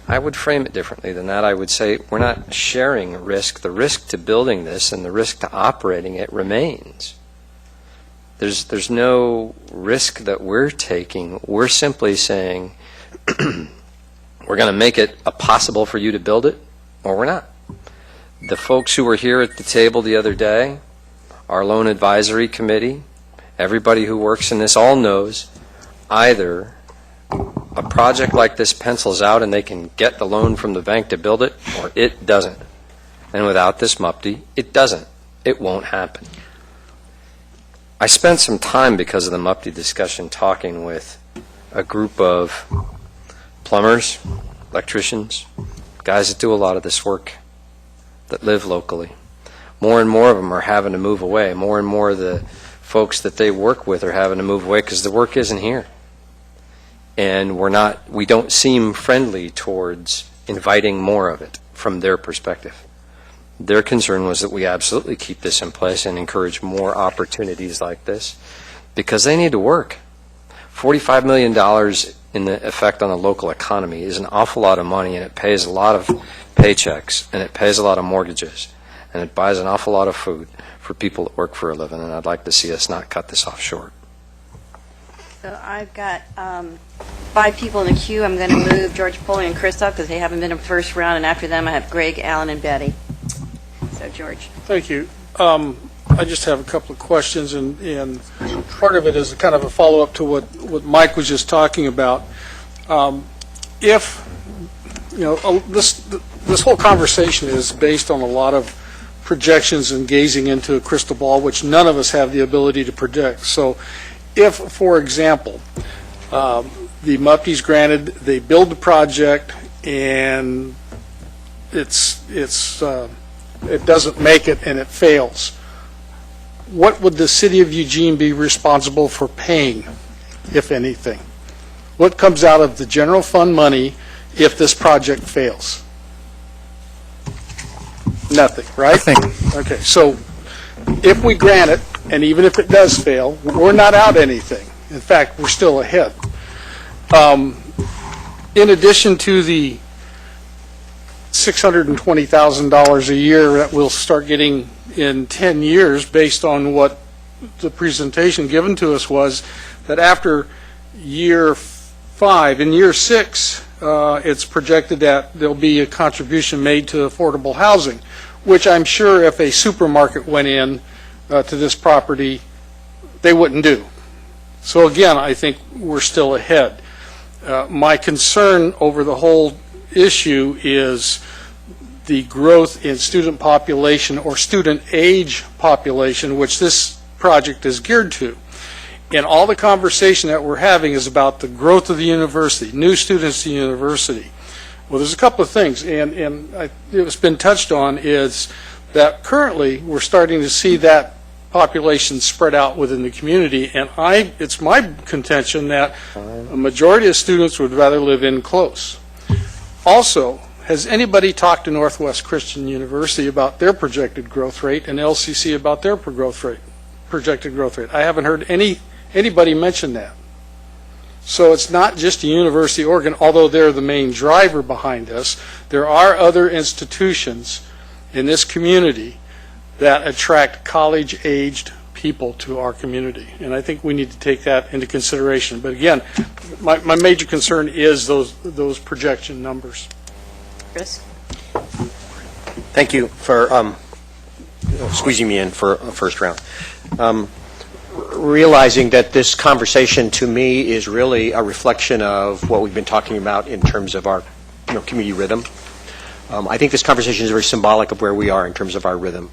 I would frame it differently than that. I would say we're not sharing risk. The risk to building this and the risk to operating it remains. There's no risk that we're taking. We're simply saying We're going to make it possible for you to build it, or we're not. The folks who were here at the table the other day, our loan advisory committee, everybody who works in this all knows either a project like this pencils out and they can get the loan from the bank to build it, or it doesn't. And without this MUPTE, it doesn't. It won't happen. I spent some time, because of the MUPTE discussion, talking with a group of plumbers, electricians, guys that do a lot of this work, that live locally. More and more of them are having to move away. More and more of the folks that they work with are having to move away because the work isn't here. And we don't seem friendly towards inviting more of it from their perspective. Their concern was that we absolutely keep this in place and encourage more opportunities like this because they need to work. $45 million in the effect on the local economy is an awful lot of money, and it pays a lot of paychecks, and it pays a lot of mortgages, and it buys an awful lot of food for people that work for a living, and I'd like to see us not cut this off short. So I've got 5 people in the queue. I'm going to move George Poley and Christoph because they haven't been in the first round, and after them I have Greg, Alan, and Betty. So, George. Thank you. I just have a couple of questions, and part of it is kind of a follow-up to what Mike was just talking about. If, this whole conversation is based on a lot of projections and gazing into a crystal ball, which none of us have the ability to predict. So if, for example, the MUPTE's granted, they build the project, and it doesn't make it and it fails, what would the city of Eugene be responsible for paying, if anything? What comes out of the general fund money if this project fails? Nothing, right? Nothing. Okay, so if we grant it, and even if it does fail, we're not out anything. In fact, we're still ahead. In addition to the $620,000 a year that we'll start getting in 10 years based on what the presentation given to us was, that after year 5, in year 6, it's projected that there'll be a contribution made to affordable housing, which I'm sure if a supermarket went in to this property, they wouldn't do. So again, I think we're still ahead. My concern over the whole issue is the growth in student population or student age population, which this project is geared to. And all the conversation that we're having is about the growth of the university, new students to the university. Well, there's a couple of things, and it's been touched on, is that currently we're starting to see that population spread out within the community, and it's my contention that a majority of students would rather live in close. Also, has anybody talked to Northwest Christian University about their projected growth rate and LCC about their projected growth rate? I haven't heard anybody mention that. So it's not just the University of Oregon, although they're the main driver behind this. There are other institutions in this community that attract college-aged people to our community, and I think we need to take that into consideration. But again, my major concern is those projection numbers. Chris? Thank you for squeezing me in for a first round. Realizing that this conversation to me is really a reflection of what we've been talking about in terms of our community rhythm. I think this conversation is very symbolic of where we are in terms of our rhythm.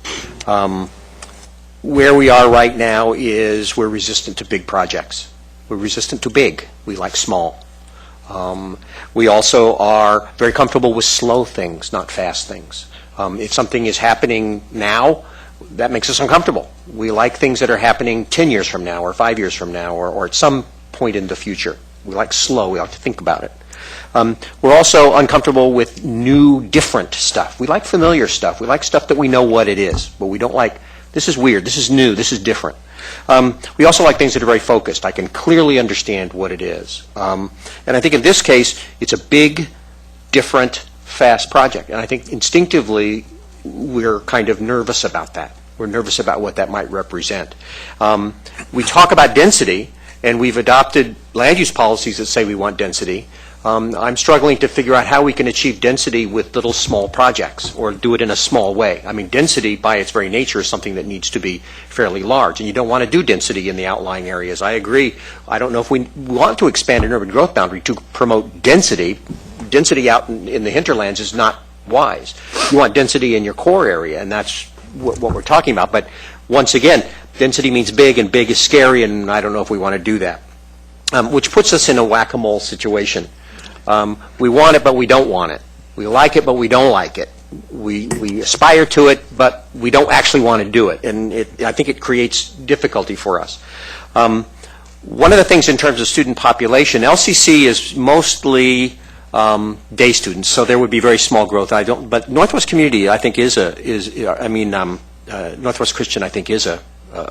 Where we are right now is we're resistant to big projects. We're resistant to big. We like small. We also are very comfortable with slow things, not fast things. If something is happening now, that makes us uncomfortable. We like things that are happening 10 years from now or 5 years from now or at some point in the future. We like slow. We like to think about it. We're also uncomfortable with new, different stuff. We like familiar stuff. We like stuff that we know what it is, but we don't like, this is weird, this is new, this is different. We also like things that are very focused. I can clearly understand what it is. And I think in this case, it's a big, different, fast project. And I think instinctively, we're kind of nervous about that. We're nervous about what that might represent. We talk about density, and we've adopted land use policies that say we want density. I'm struggling to figure out how we can achieve density with little small projects or do it in a small way. I mean, density by its very nature is something that needs to be fairly large, and you don't want to do density in the outlying areas. I agree. I don't know if we want to expand an urban growth boundary to promote density. Density out in the hinterlands is not wise. You want density in your core area, and that's what we're talking about. But once again, density means big, and big is scary, and I don't know if we want to do that, which puts us in a whack-a-mole situation. We want it, but we don't want it. We like it, but we don't like it. We aspire to it, but we don't actually want to do it, and I think it creates difficulty for us. One of the things in terms of student population, LCC is mostly day students, so there would be very small growth. But Northwest Community, I think, Northwest Christian, I think, is a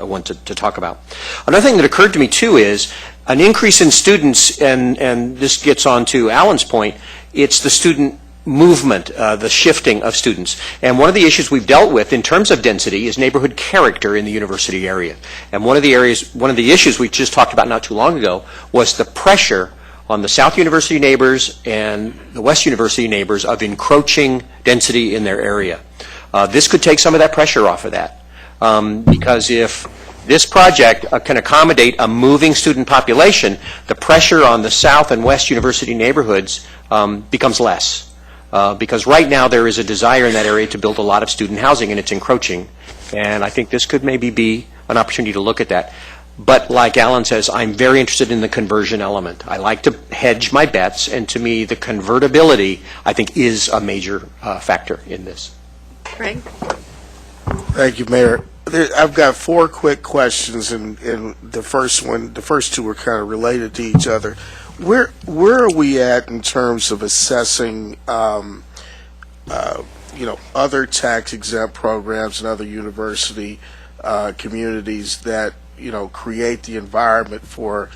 one to talk about. Another thing that occurred to me, too, is an increase in students, and this gets on to Alan's point, it's the student movement, the shifting of students. And one of the issues we've dealt with in terms of density is neighborhood character in the university area. And one of the issues we just talked about not too long ago was the pressure on the South University neighbors and the West University neighbors of encroaching density in their area. This could take some of that pressure off of that. Because if this project can accommodate a moving student population, the pressure on the South and West University neighborhoods becomes less. Because right now there is a desire in that area to build a lot of student housing, and it's encroaching. And I think this could maybe be an opportunity to look at that. But like Alan says, I'm very interested in the conversion element. I like to hedge my bets, and to me the convertibility, I think, is a major factor in this. Greg? Thank you, Mayor. I've got 4 quick questions, and the first two are kind of related to each other. Where are we at in terms of assessing, other tax-exempt programs and other university communities that create the environment for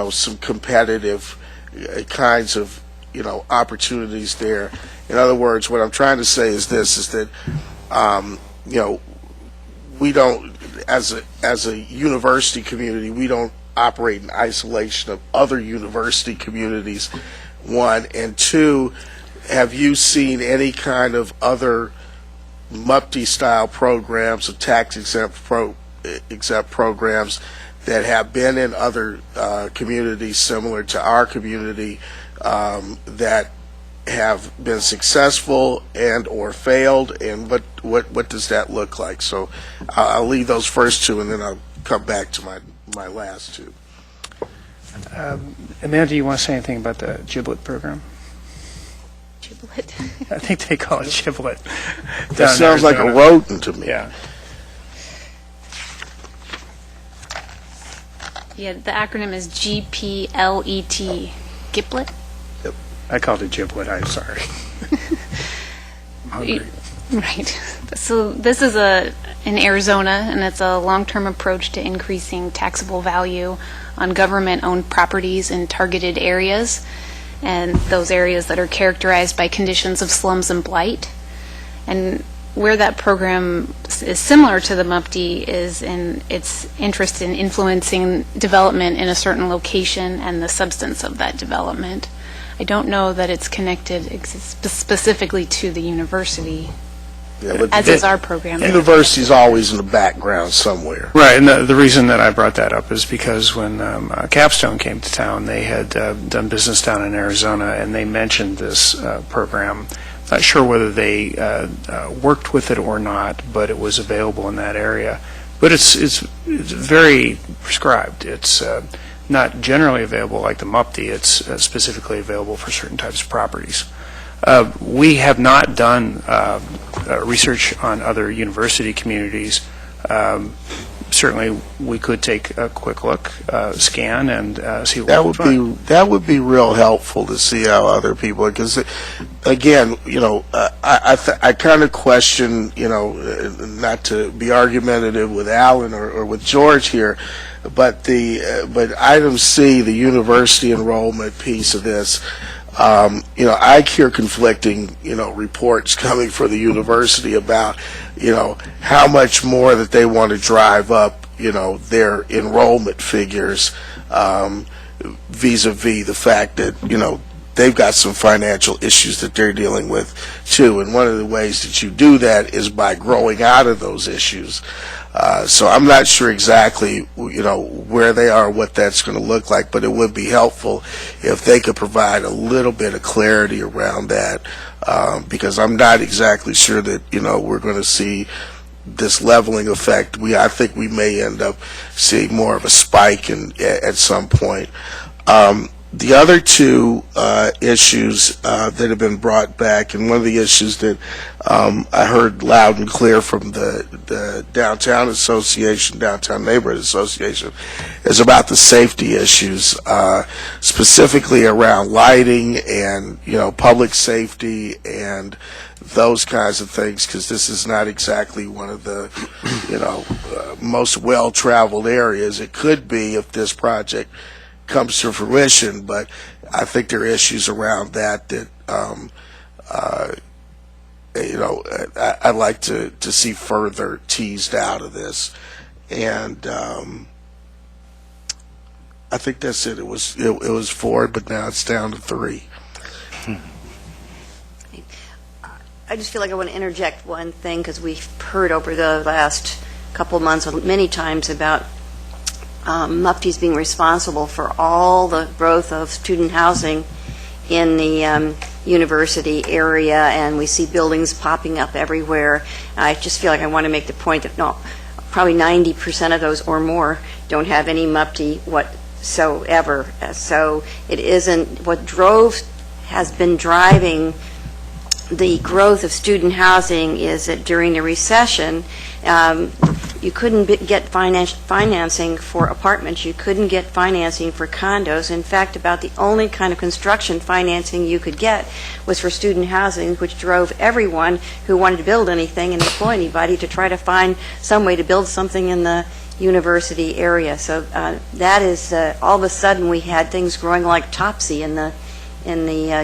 some competitive kinds of opportunities there? In other words, what I'm trying to say is this: is that we don't, as a university community, we don't operate in isolation of other university communities, 1. And 2, have you seen any kind of other MUPTI-style programs or tax-exempt programs that have been in other communities similar to our community that have been successful and or failed, and what does that look like? So I'll leave those first 2, and then I'll come back to my last 2. Amanda, do you want to say anything about the Giblet program? Giblet. I think they call it Giblet. That sounds like a rodent to me. Yeah. Yeah, the acronym is GPLET. Giblet? I called it Giblet, I'm sorry. I'm hungry. Right. So this is in Arizona, and it's a long-term approach to increasing taxable value on government-owned properties in targeted areas, and those areas that are characterized by conditions of slums and blight. And where that program is similar to the MUPTI is in its interest in influencing development in a certain location and the substance of that development. I don't know that it's connected specifically to the university, as is our program. University's always in the background somewhere. Right, and the reason that I brought that up is because when Capstone came to town, they had done business down in Arizona, and they mentioned this program. Not sure whether they worked with it or not, but it was available in that area. But it's very prescribed. It's not generally available like the MUPTI. It's specifically available for certain types of properties. We have not done research on other university communities. Certainly, we could take a quick look, scan, and see what we find. That would be real helpful to see how other people, because again, I kind of question, not to be argumentative with Alan or with George here, but item C, the university enrollment piece of this. I hear conflicting, reports coming from the university about, how much more that they want to drive up, their enrollment figures vis-a-vis the fact that, they've got some financial issues that they're dealing with too. And one of the ways that you do that is by growing out of those issues. So I'm not sure exactly, where they are, what that's going to look like, but it would be helpful if they could provide a little bit of clarity around that, because I'm not exactly sure that, we're going to see this leveling effect. I think we may end up seeing more of a spike at some point. The other two issues that have been brought back, and one of the issues that I heard loud and clear from the Downtown Association, Downtown Neighborhood Association, is about the safety issues, specifically around lighting and, public safety and those kinds of things, because this is not exactly one of the, most well-traveled areas. It could be if this project comes to fruition, but I think there are issues around that I'd like to see further teased out of this. And I think that's it. It was 4, but now it's down to 3. I just feel like I want to interject one thing, because we've heard over the last couple of months many times about Mufti's being responsible for all the growth of student housing in the university area, and we see buildings popping up everywhere. I just feel like I want to make the point that probably 90% of those or more don't have any Mufti whatsoever. So it isn't what has been driving the growth of student housing is that during the recession, you couldn't get financing for apartments. You couldn't get financing for condos. In fact, about the only kind of construction financing you could get was for student housing, which drove everyone who wanted to build anything and employ anybody to try to find some way to build something in the university area. So that is, all of a sudden we had things growing like Topsy in the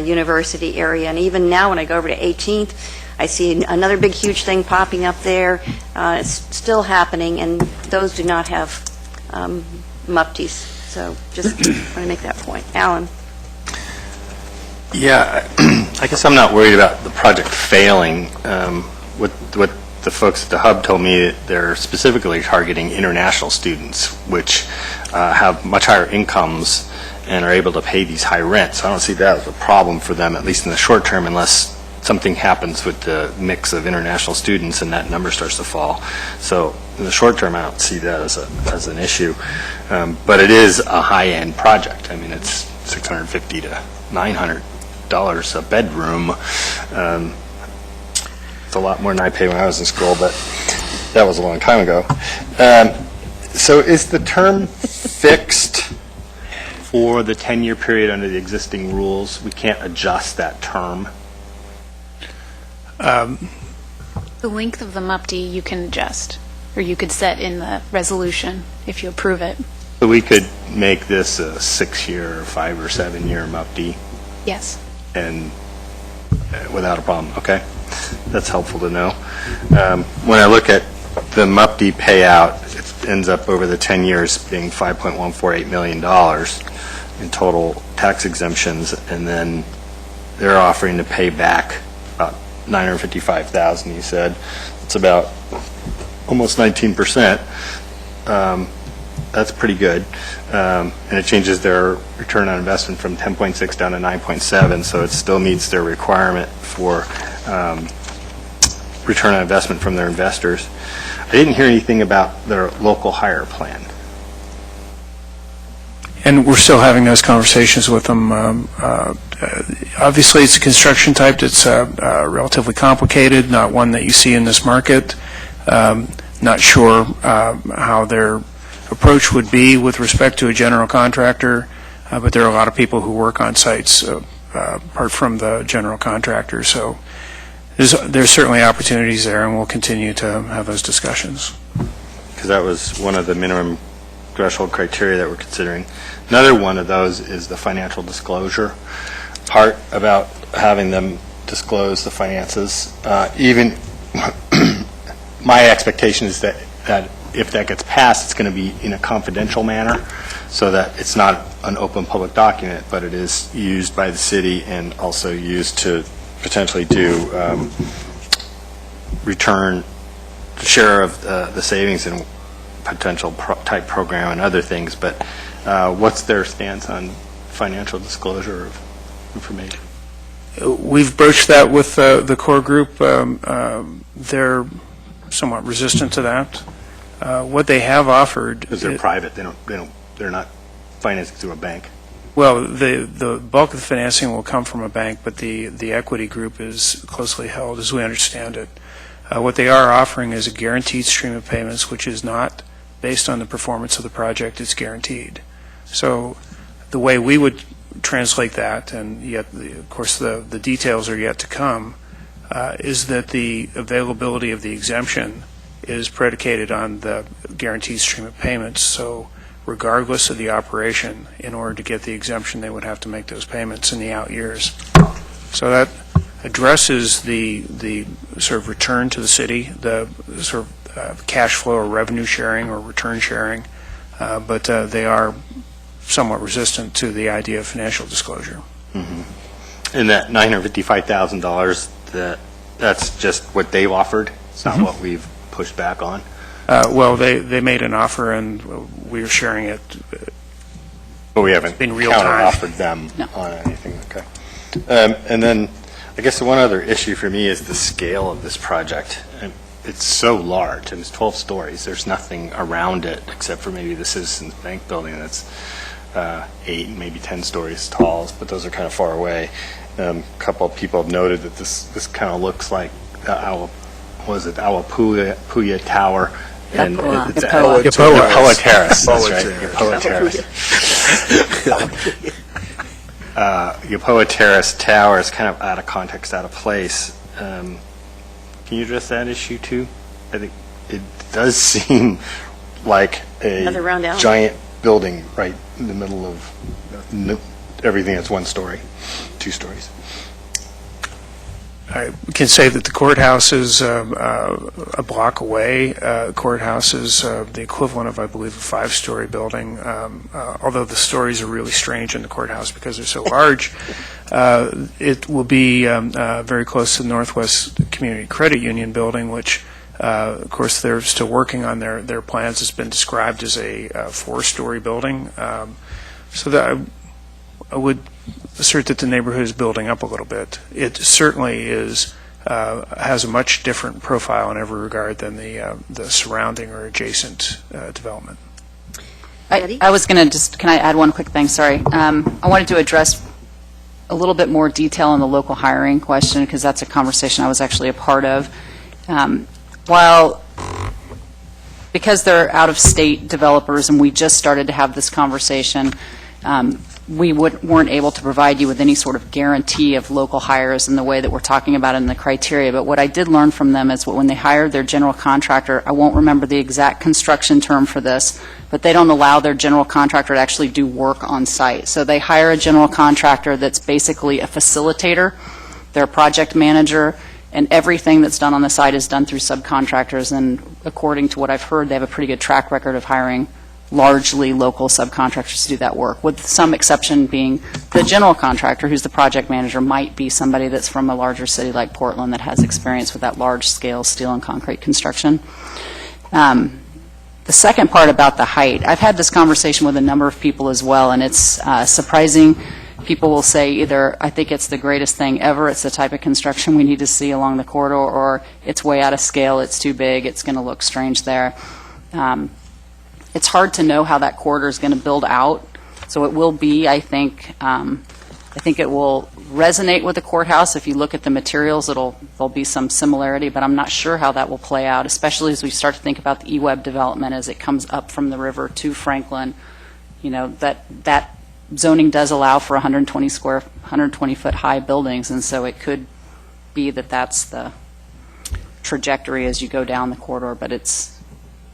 university area. And even now when I go over to 18th, I see another big, huge thing popping up there. It's still happening, and those do not have Muftis. So just want to make that point. Alan? Yeah, I guess I'm not worried about the project failing. What the folks at the Hub told me, that they're specifically targeting international students, which have much higher incomes and are able to pay these high rents. I don't see that as a problem for them, at least in the short term, unless something happens with the mix of international students and that number starts to fall. So in the short term, I don't see that as an issue. But it is a high-end project. I mean, it's $650 to $900 a bedroom. It's a lot more than I paid when I was in school, but that was a long time ago. So is the term fixed for the 10-year period under the existing rules? We can't adjust that term? The length of the Mufti you can adjust, or you could set in the resolution if you approve it. So we could make this a 6-year, 5 or 7-year Mufti, Yes. and without a problem. Okay, that's helpful to know. When I look at the Mufti payout, it ends up over the 10 years being $5.148 million in total tax exemptions, and then they're offering to pay back about $955,000. You said it's about almost 19%. That's pretty good, and it changes their return on investment from 10.6 down to 9.7, so it still meets their requirement for return on investment from their investors. I didn't hear anything about their local hire plan. And we're still having those conversations with them. Obviously, it's a construction type that's relatively complicated, not one that you see in this market. Not sure how their approach would be with respect to a general contractor, but there are a lot of people who work on sites apart from the general contractor. So there's certainly opportunities there, and we'll continue to have those discussions. Because that was one of the minimum threshold criteria that we're considering. Another one of those is the financial disclosure part, about having them disclose the finances. Even my expectation is that if that gets passed, it's going to be in a confidential manner, so that it's not an open public document, but it is used by the city and also used to potentially do return share of the savings and potential type program and other things. But what's their stance on financial disclosure of information? We've broached that with the core group. They're somewhat resistant to that. What they have offered... Because they're private, they're not financing through a bank. Well, the bulk of the financing will come from a bank, but the equity group is closely held, as we understand it. What they are offering is a guaranteed stream of payments, which is not based on the performance of the project. It's guaranteed. So the way we would translate that, and yet, of course, the details are yet to come, is that the availability of the exemption is predicated on the guaranteed stream of payments. So regardless of the operation, in order to get the exemption, they would have to make those payments in the out years. So that addresses the sort of return to the city, the sort of cash flow or revenue sharing or return sharing, but they are somewhat resistant to the idea of financial disclosure. Mm-hmm. And that $955,000, that's just what they've offered? It's not what we've pushed back on? Well, they made an offer, and we're sharing it But we haven't in real time. counter-offered them on anything, okay. And then, I guess the one other issue for me is the scale of this project. And it's so large, and it's 12 stories. There's nothing around it except for maybe the Citizens Bank building that's 8, maybe 10 stories tall, but those are kind of far away. A couple of people have noted that this kind of looks like Awapulya Tower. And it's Yapoa Terrace. That's right, Yapoa Terrace. Yapoa Terrace Tower is kind of out of context, out of place. Can you address that issue too? I think it does seem like a Another round down. giant building right in the middle of everything that's 1 story, 2 stories. I can say that the courthouse is a block away. Courthouse is the equivalent of, I believe, a 5-story building, although the stories are really strange in the courthouse because they're so large. It will be very close to the Northwest Community Credit Union building, which, of course, they're still working on their plans. It's been described as a 4-story building. So that I would assert that the neighborhood is building up a little bit. It certainly is has a much different profile in every regard than the surrounding or adjacent development. I was going to can I add one quick thing? Sorry. I wanted to address a little bit more detail on the local hiring question, because that's a conversation I was actually a part of. Because they're out-of-state developers and we just started to have this conversation, we weren't able to provide you with any sort of guarantee of local hires in the way that we're talking about in the criteria. But what I did learn from them is when they hired their general contractor, I won't remember the exact construction term for this, but they don't allow their general contractor to actually do work on site. So they hire a general contractor that's basically a facilitator, their project manager, and everything that's done on the site is done through subcontractors. And according to what I've heard, they have a pretty good track record of hiring largely local subcontractors to do that work, with some exception being the general contractor, who's the project manager, might be somebody that's from a larger city like Portland that has experience with that large-scale steel and concrete construction. The second part about the height, I've had this conversation with a number of people as well, and it's surprising. People will say either, I think it's the greatest thing ever, it's the type of construction we need to see along the corridor, or it's way out of scale, it's too big, it's going to look strange there. It's hard to know how that corridor is going to build out, so it will be, I think it will resonate with the courthouse. If you look at the materials, there'll be some similarity, but I'm not sure how that will play out, especially as we start to think about the eWeb development as it comes up from the river to Franklin. You know, that zoning does allow for 120-foot high buildings, and so it could be that that's the trajectory as you go down the corridor, but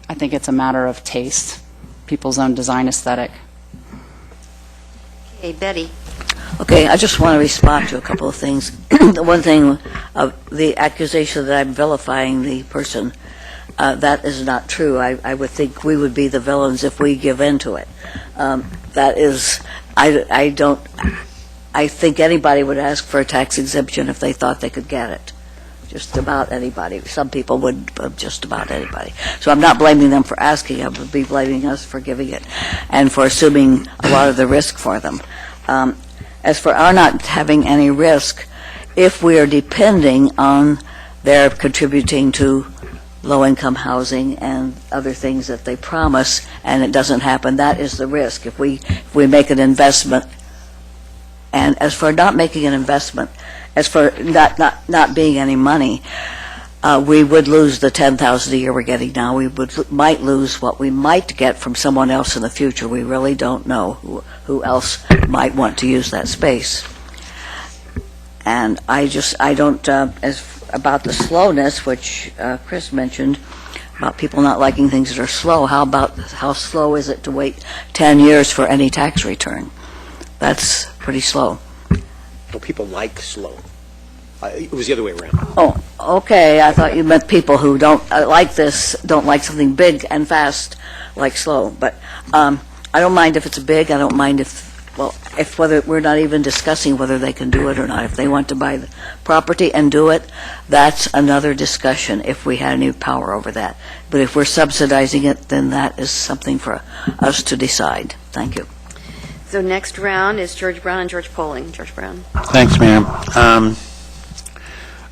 I think it's a matter of taste, people's own design aesthetic. Hey, Betty. Okay, I just want to respond to a couple of things. The one thing of the accusation that I'm vilifying the person That is not true. I would think we would be the villains if we give in to it. That is, I think anybody would ask for a tax exemption if they thought they could get it. Just about anybody. Some people would, but just about anybody. So I'm not blaming them for asking. I would be blaming us for giving it and for assuming a lot of the risk for them. As for our not having any risk, if we are depending on their contributing to low-income housing and other things that they promise, and it doesn't happen, that is the risk. If we make an investment, and as for not making an investment, as for not being any money, we would lose the $10,000 a year we're getting now. We might lose what we might get from someone else in the future. We really don't know who else might want to use that space. And I don't, about the slowness, which Chris mentioned, about people not liking things that are slow, how slow is it to wait 10 years for any tax return? That's pretty slow. Well, people like slow. It was the other way around. Oh, okay, I thought you meant people who don't like this, don't like something big and fast, like slow. But I don't mind if it's big, I don't mind if whether we're not even discussing whether they can do it or not. If they want to buy the property and do it, that's another discussion if we had any power over that. But if we're subsidizing it, then that is something for us to decide. Thank you. So next round is George Brown and George Poling. George Brown. Thanks, ma'am.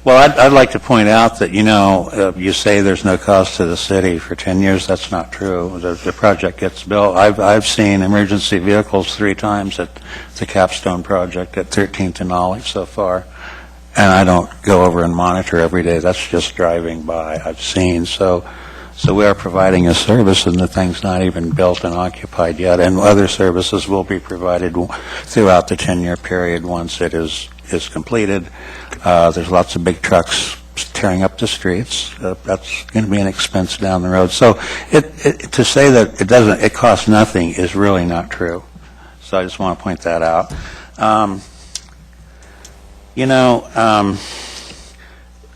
Well, I'd like to point out that, you say there's no cost to the city for 10 years. That's not true. The project gets built. I've seen emergency vehicles 3 times at the Capstone project at 13th and Olive so far, and I don't go over and monitor every day. That's just driving by. I've seen. So we are providing a service, and the thing's not even built and occupied yet, and other services will be provided throughout the 10-year period once it is completed. There's lots of big trucks tearing up the streets. That's going to be an expense down the road. So to say that it costs nothing is really not true. So I just want to point that out. I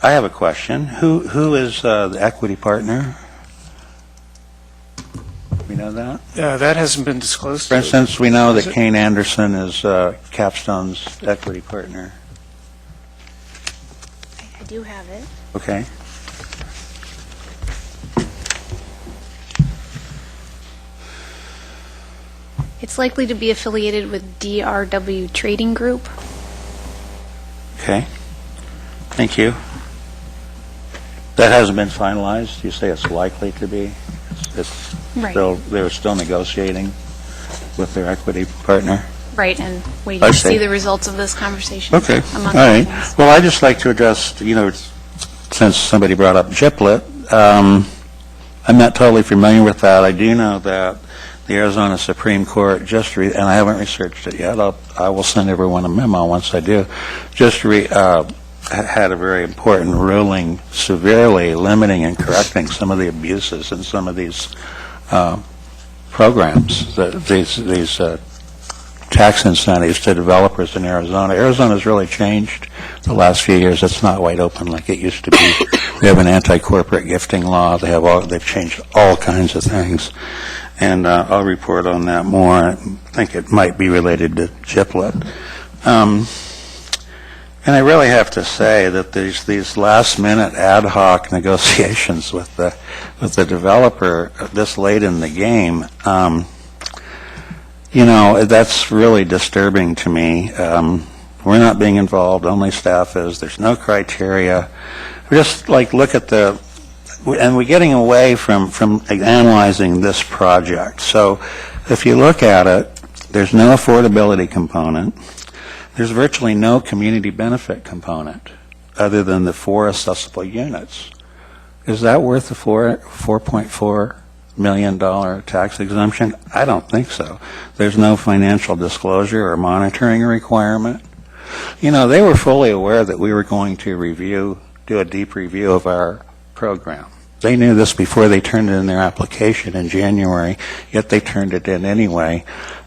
have a question. Who is the equity partner? We know that? That hasn't been disclosed. For instance, we know that Kane Anderson is Capstone's equity partner. I do have it. Okay. It's likely to be affiliated with DRW Trading Group. Okay. Thank you. That hasn't been finalized? You say it's likely to be? It's Right. They're still negotiating with their equity partner? Right, and waiting I to see. see the results of this conversation. Okay, among all other right. things. Well, I'd just like to address, since somebody brought up GIPLET, I'm not totally familiar with that. I do know that the Arizona Supreme Court and I haven't researched it yet. I will send everyone a memo once I do. Had a very important ruling severely limiting and correcting some of the abuses in some of these programs, these tax incentives to developers in Arizona. Arizona's really changed the last few years. It's not wide open like it used to be. They have an anti-corporate gifting law. They've changed all kinds of things. And I'll report on that more. I think it might be related to GIPLET. And I really have to say that these last-minute ad hoc negotiations with the developer this late in the game, that's really disturbing to me. We're not being involved, only staff is. There's no criteria. We just look at and we're getting away from analyzing this project. So if you look at it, there's no affordability component. There's virtually no community benefit component other than the 4 accessible units. Is that worth a $4.4 million tax exemption? I don't think so. There's no financial disclosure or monitoring requirement. They were fully aware that we were going to do a deep review of our program. They knew this before they turned in their application in January, yet they turned it in anyway.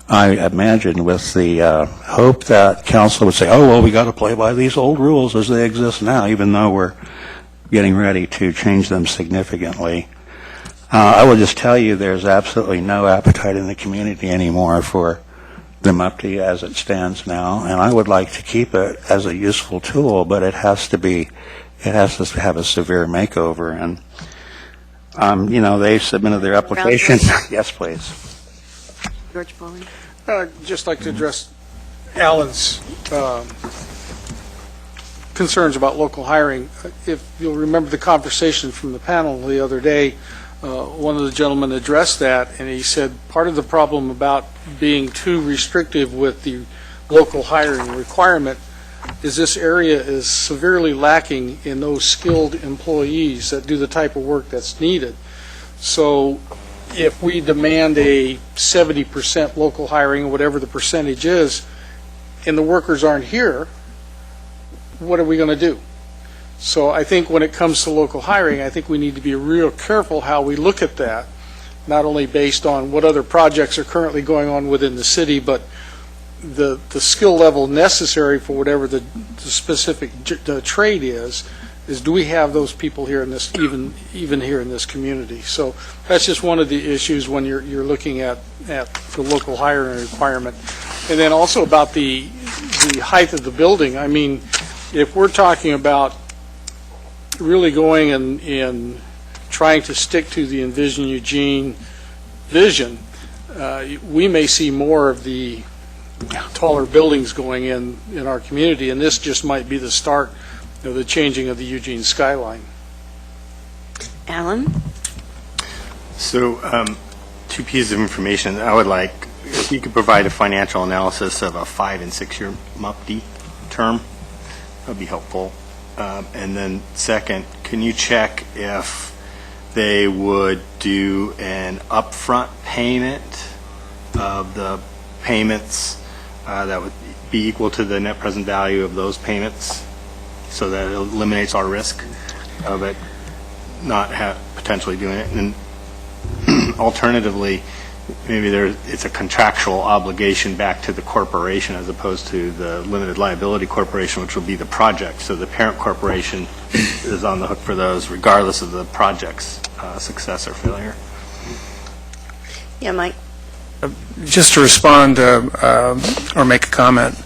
I imagine with the hope that council would say, oh, well, we got to play by these old rules as they exist now, even though we're getting ready to change them significantly. I will just tell you there's absolutely no appetite in the community anymore for the MUPTI as it stands now, and I would like to keep it as a useful tool, but it has to have a severe makeover. And they submitted their application. Yes, please. George Bowling. I'd just like to address Alan's concerns about local hiring. If you'll remember the conversation from the panel the other day, one of the gentlemen addressed that, and he said part of the problem about being too restrictive with the local hiring requirement is this area is severely lacking in those skilled employees that do the type of work that's needed. So if we demand a 70% local hiring, whatever the percentage is, and the workers aren't here, what are we going to do? So I think when it comes to local hiring, I think we need to be real careful how we look at that, not only based on what other projects are currently going on within the city, but the skill level necessary for whatever the specific trade is do we have those people here in this, even here in this community? So that's just one of the issues when you're looking at the local hiring requirement. And then also about the height of the building. I mean, if we're talking about really going and trying to stick to the Envision Eugene vision, we may see more of the taller buildings going in our community, and this just might be the start of the changing of the Eugene skyline. Alan? So, two pieces of information. I would like, if you could provide a financial analysis of a 5- and 6-year MUPTI term, that would be helpful. And then second, can you check if they would do an upfront payment of the payments that would be equal to the net present value of those payments, so that it eliminates our risk of it not potentially doing it? And alternatively, maybe it's a contractual obligation back to the corporation as opposed to the limited liability corporation, which will be the project. So the parent corporation is on the hook for those regardless of the project's success or failure. Yeah, Mike? Just to respond or make a comment,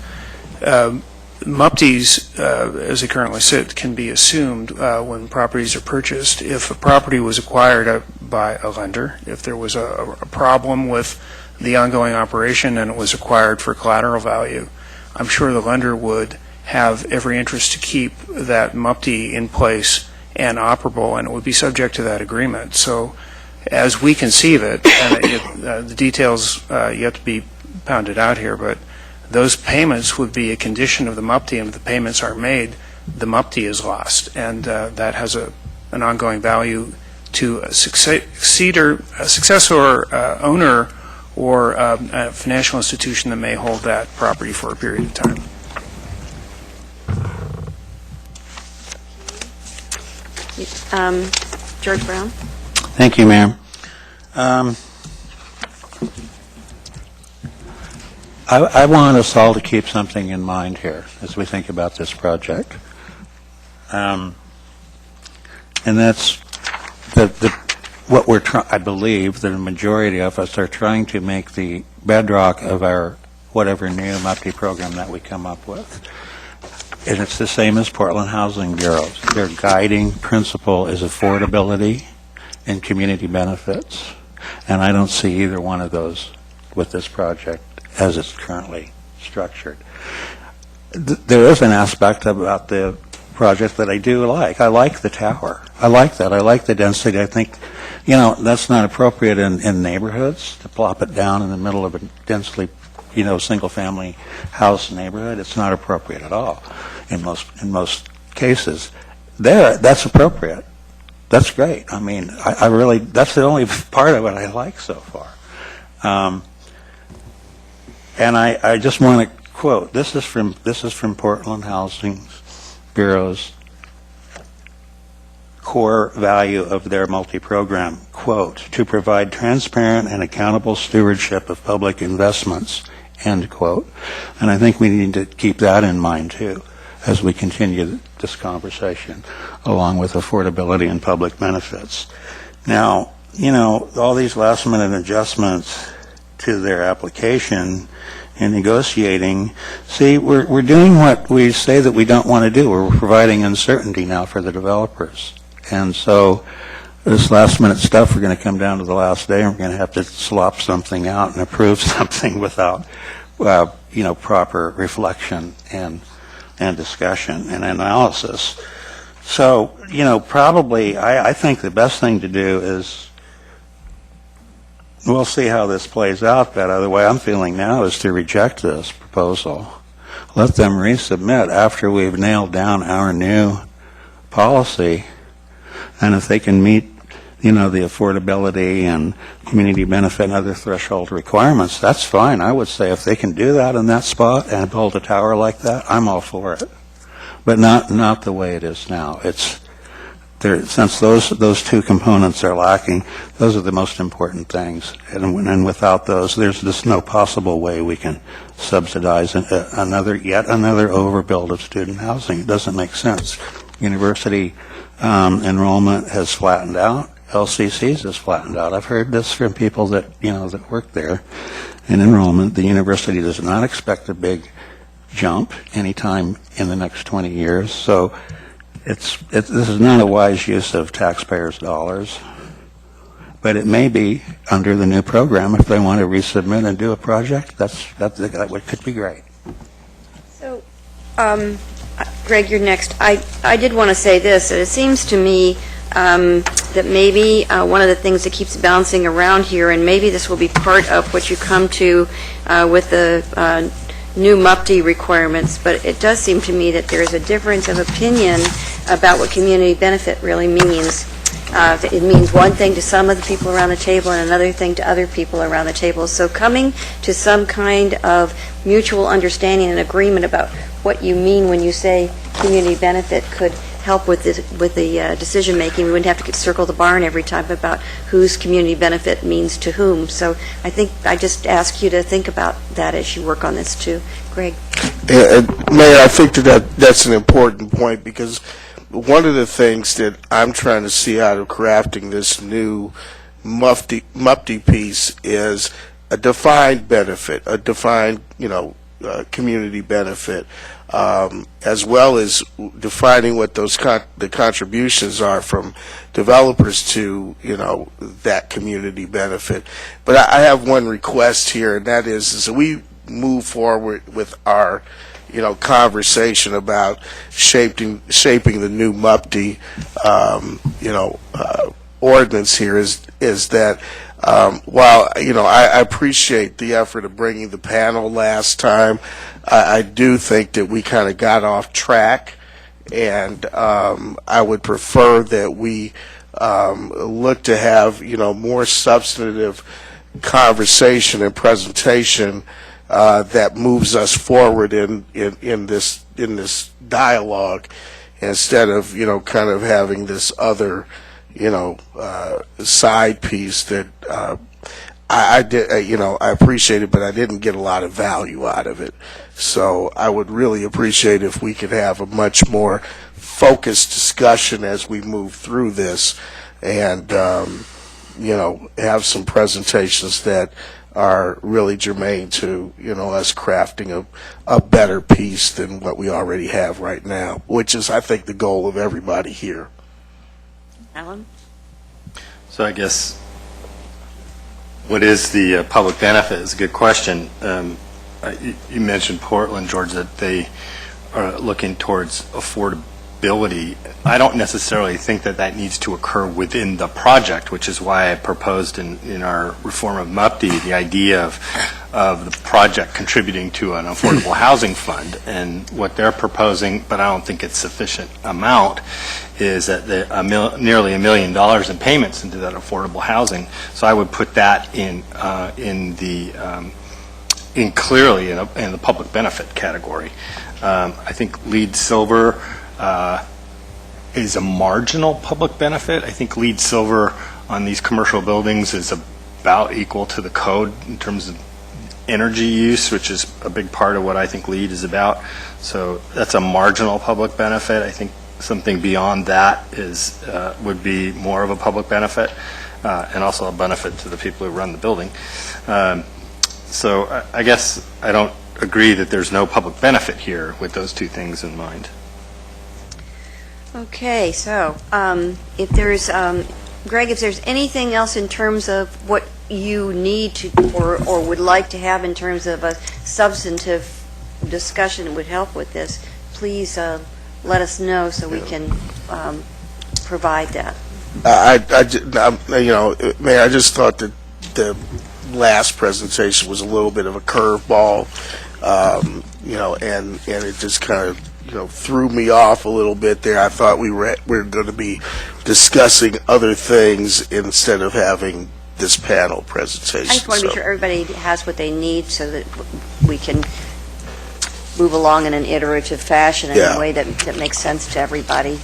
MUPTIs, as they currently sit, can be assumed when properties are purchased. If a property was acquired by a lender, if there was a problem with the ongoing operation and it was acquired for collateral value, I'm sure the lender would have every interest to keep that MUPTI in place and operable, and it would be subject to that agreement. So as we conceive it, and the details yet to be pounded out here, but those payments would be a condition of the MUPTI, and if the payments are made, the MUPTI is lost, and that has an ongoing value to a successor owner or a financial institution that may hold that property for a period of time. George Brown? Thank you, ma'am. I want us all to keep something in mind here as we think about this project. And that's what we're I believe that a majority of us are trying to make the bedrock of our whatever new MUPTI program that we come up with. And it's the same as Portland Housing Bureaus. Their guiding principle is affordability and community benefits. And I don't see either one of those with this project as it's currently structured. There is an aspect about the project that I do like. I like the tower. I like that. I like the density. I think, that's not appropriate in neighborhoods to plop it down in the middle of a densely, single-family house neighborhood. It's not appropriate at all in most cases. That's appropriate. That's great. I mean, I really, that's the only part of it I like so far. And I just want to quote, this is from Portland Housing Bureau's core value of their multi-program, quote, to provide transparent and accountable stewardship of public investments, end quote. And I think we need to keep that in mind too. as we continue this conversation, along with affordability and public benefits. Now, all these last-minute adjustments to their application and negotiating, see, we're doing what we say that we don't want to do. We're providing uncertainty now for the developers. And so this last-minute stuff, we're going to come down to the last day, and we're going to have to slop something out and approve something without, proper reflection and discussion and analysis. So, probably, I think the best thing to do is, we'll see how this plays out, but the way I'm feeling now is to reject this proposal. Let them resubmit after we've nailed down our new policy, and if they can meet the affordability and community benefit and other threshold requirements, that's fine. I would say if they can do that in that spot and build a tower like that, I'm all for it. But not the way it is now. Since those two components are lacking, those are the most important things. And without those, there's just no possible way we can subsidize yet another overbuild of student housing. It doesn't make sense. University enrollment has flattened out. LCCs has flattened out. I've heard this from people that work there in enrollment. The university does not expect a big jump anytime in the next 20 years. So this is not a wise use of taxpayers' dollars, but it may be under the new program if they want to resubmit and do a project. That could be great. So, Greg, you're next. I did want to say this. It seems to me that maybe one of the things that keeps bouncing around here, and maybe this will be part of what you come to with the new MUPD requirements, but it does seem to me that there's a difference of opinion about what community benefit really means. It means one thing to some of the people around the table and another thing to other people around the table. So coming to some kind of mutual understanding and agreement about what you mean when you say community benefit could help with the decision making. We wouldn't have to circle the barn every time about whose community benefit means to whom. So I think I just ask you to think about that as you work on this too. Greg. Mayor, I think that's an important point, because one of the things that I'm trying to see out of crafting this new MUPD piece is a defined benefit, a defined, community benefit, as well as defining what the contributions are from developers to, that community benefit. But I have one request here, and that is we move forward with our conversation about shaping the new MUPD, ordinance here is that while, I appreciate the effort of bringing the panel last time, I do think that we kind of got off track, and I would prefer that we look to have, more substantive conversation and presentation that moves us forward in this dialogue, instead of kind of having this other side piece that I did I appreciate it, but I didn't get a lot of value out of it. So I would really appreciate if we could have a much more focused discussion as we move through this, and have some presentations that are really germane to, us crafting a better piece than what we already have right now, which is, I think, the goal of everybody here. Alan? So I guess, what is the public benefit is a good question. You mentioned Portland, George, that they are looking towards affordability. I don't necessarily think that needs to occur within the project, which is why I proposed in our reform of MUPD the idea of the project contributing to an affordable housing fund. And what they're proposing, but I don't think it's sufficient amount, is that nearly $1 million in payments into that affordable housing. So I would put that in clearly in the public benefit category. I think LEED Silver is a marginal public benefit. I think LEED Silver on these commercial buildings is about equal to the code in terms of energy use, which is a big part of what I think LEED is about. So that's a marginal public benefit. I think something beyond that is would be more of a public benefit, and also a benefit to the people who run the building. So I guess I don't agree that there's no public benefit here with those two things in mind. Okay, so if there's, Greg, if there's anything else in terms of what you need to, or would like to have in terms of a substantive discussion that would help with this, please let us know so we can provide that. Mayor, I just thought that the last presentation was a little bit of a curveball, and it just kind of, threw me off a little bit there. I thought we were going to be discussing other things instead of having this panel presentation. I just want to be sure everybody has what they need so that we can move along in an iterative fashion in a way that makes sense to everybody.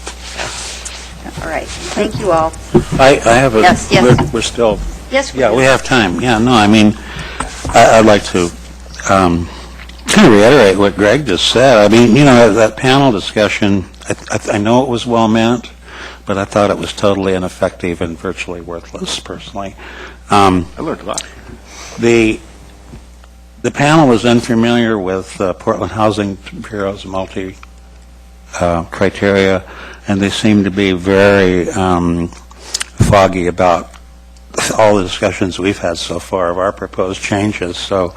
All right. Thank you all. I have a... Yes. We're still... Yes, Yeah, we have time. Yeah, no, I mean, I'd like to kind of reiterate what Greg just said. I mean, that panel discussion, I know it was well meant, but I thought it was totally ineffective and virtually worthless, personally. I learned a lot. The panel was unfamiliar with Portland Housing Bureau's multi-criteria, and they seemed to be very foggy about all the discussions we've had so far of our proposed changes. So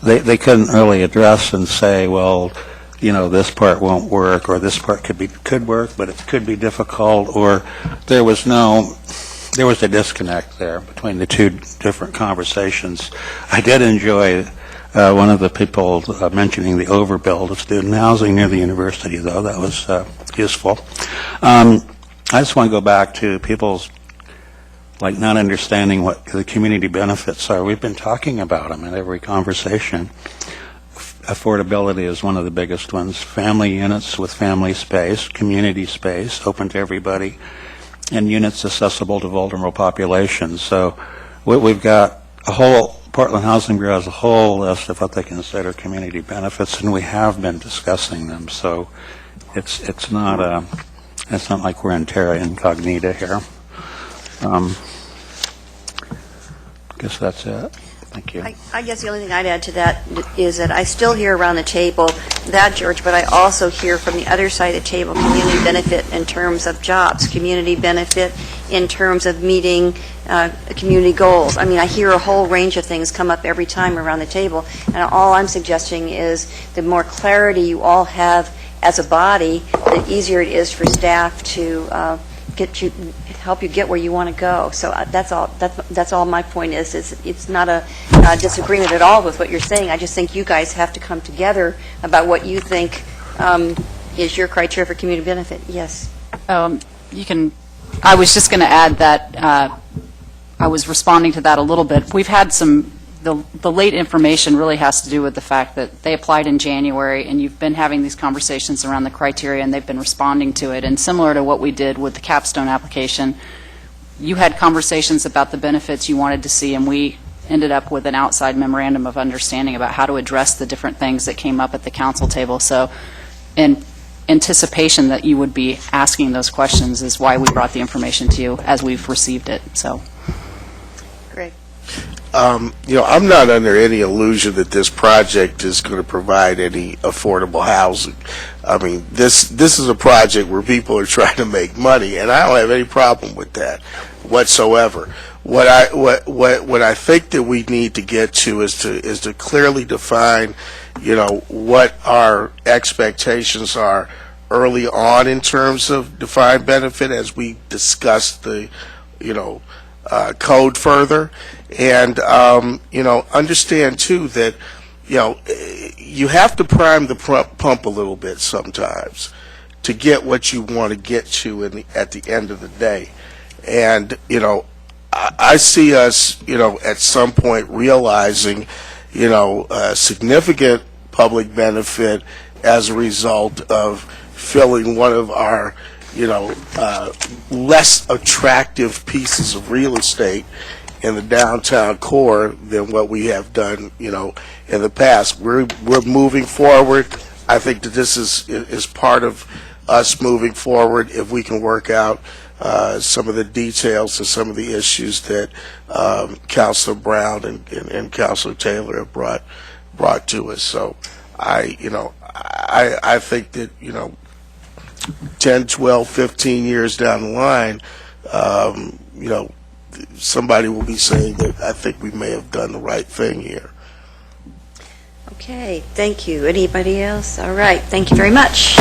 they couldn't really address and say, well, this part won't work, or this part could work, but it could be difficult, or there was a disconnect there between the two different conversations. I did enjoy one of the people mentioning the overbuild of student housing near the university, though. That was useful. I just want to go back to people's not understanding what the community benefits are. We've been talking about them in every conversation. Affordability is one of the biggest ones. Family units with family space, community space, open to everybody, and units accessible to vulnerable populations. So we've got Portland Housing Bureau has a whole list of what they consider community benefits, and we have been discussing them. So it's not like we're in terra incognita here. I guess that's it. Thank you. I guess the only thing I'd add to that is that I still hear around the table that, George, but I also hear from the other side of the table community benefit in terms of jobs, community benefit in terms of meeting community goals. I mean, I hear a whole range of things come up every time around the table, and all I'm suggesting is the more clarity you all have as a body, the easier it is for staff to help you get where you want to go. So that's all my point is. It's not a disagreement at all with what you're saying. I just think you guys have to come together about what you think is your criteria for community benefit. Yes. I was just going to add that I was responding to that a little bit. We've had the late information really has to do with the fact that they applied in January, and you've been having these conversations around the criteria, and they've been responding to it. And similar to what we did with the capstone application, you had conversations about the benefits you wanted to see, and we ended up with an outside memorandum of understanding about how to address the different things that came up at the council table. So in anticipation that you would be asking those questions is why we brought the information to you as we've received it. So. Great. I'm not under any illusion that this project is going to provide any affordable housing. I mean, this is a project where people are trying to make money, and I don't have any problem with that whatsoever. What I think that we need to get to is to clearly define, what our expectations are early on in terms of defined benefit as we discuss the, code further, and understand too that you have to prime the pump a little bit sometimes to get what you want to get to at the end of the day. And I see us at some point realizing significant public benefit as a result of filling one of our less attractive pieces of real estate in the downtown core than what we have done, in the past. We're moving forward. I think that this is part of us moving forward if we can work out some of the details and some of the issues that Councilor Brown and Councilor Taylor have brought to us. So I think that 10, 12, 15 years down the line, somebody will be saying that I think we may have done the right thing here. Okay, thank you. Anybody else? All right, thank you very much.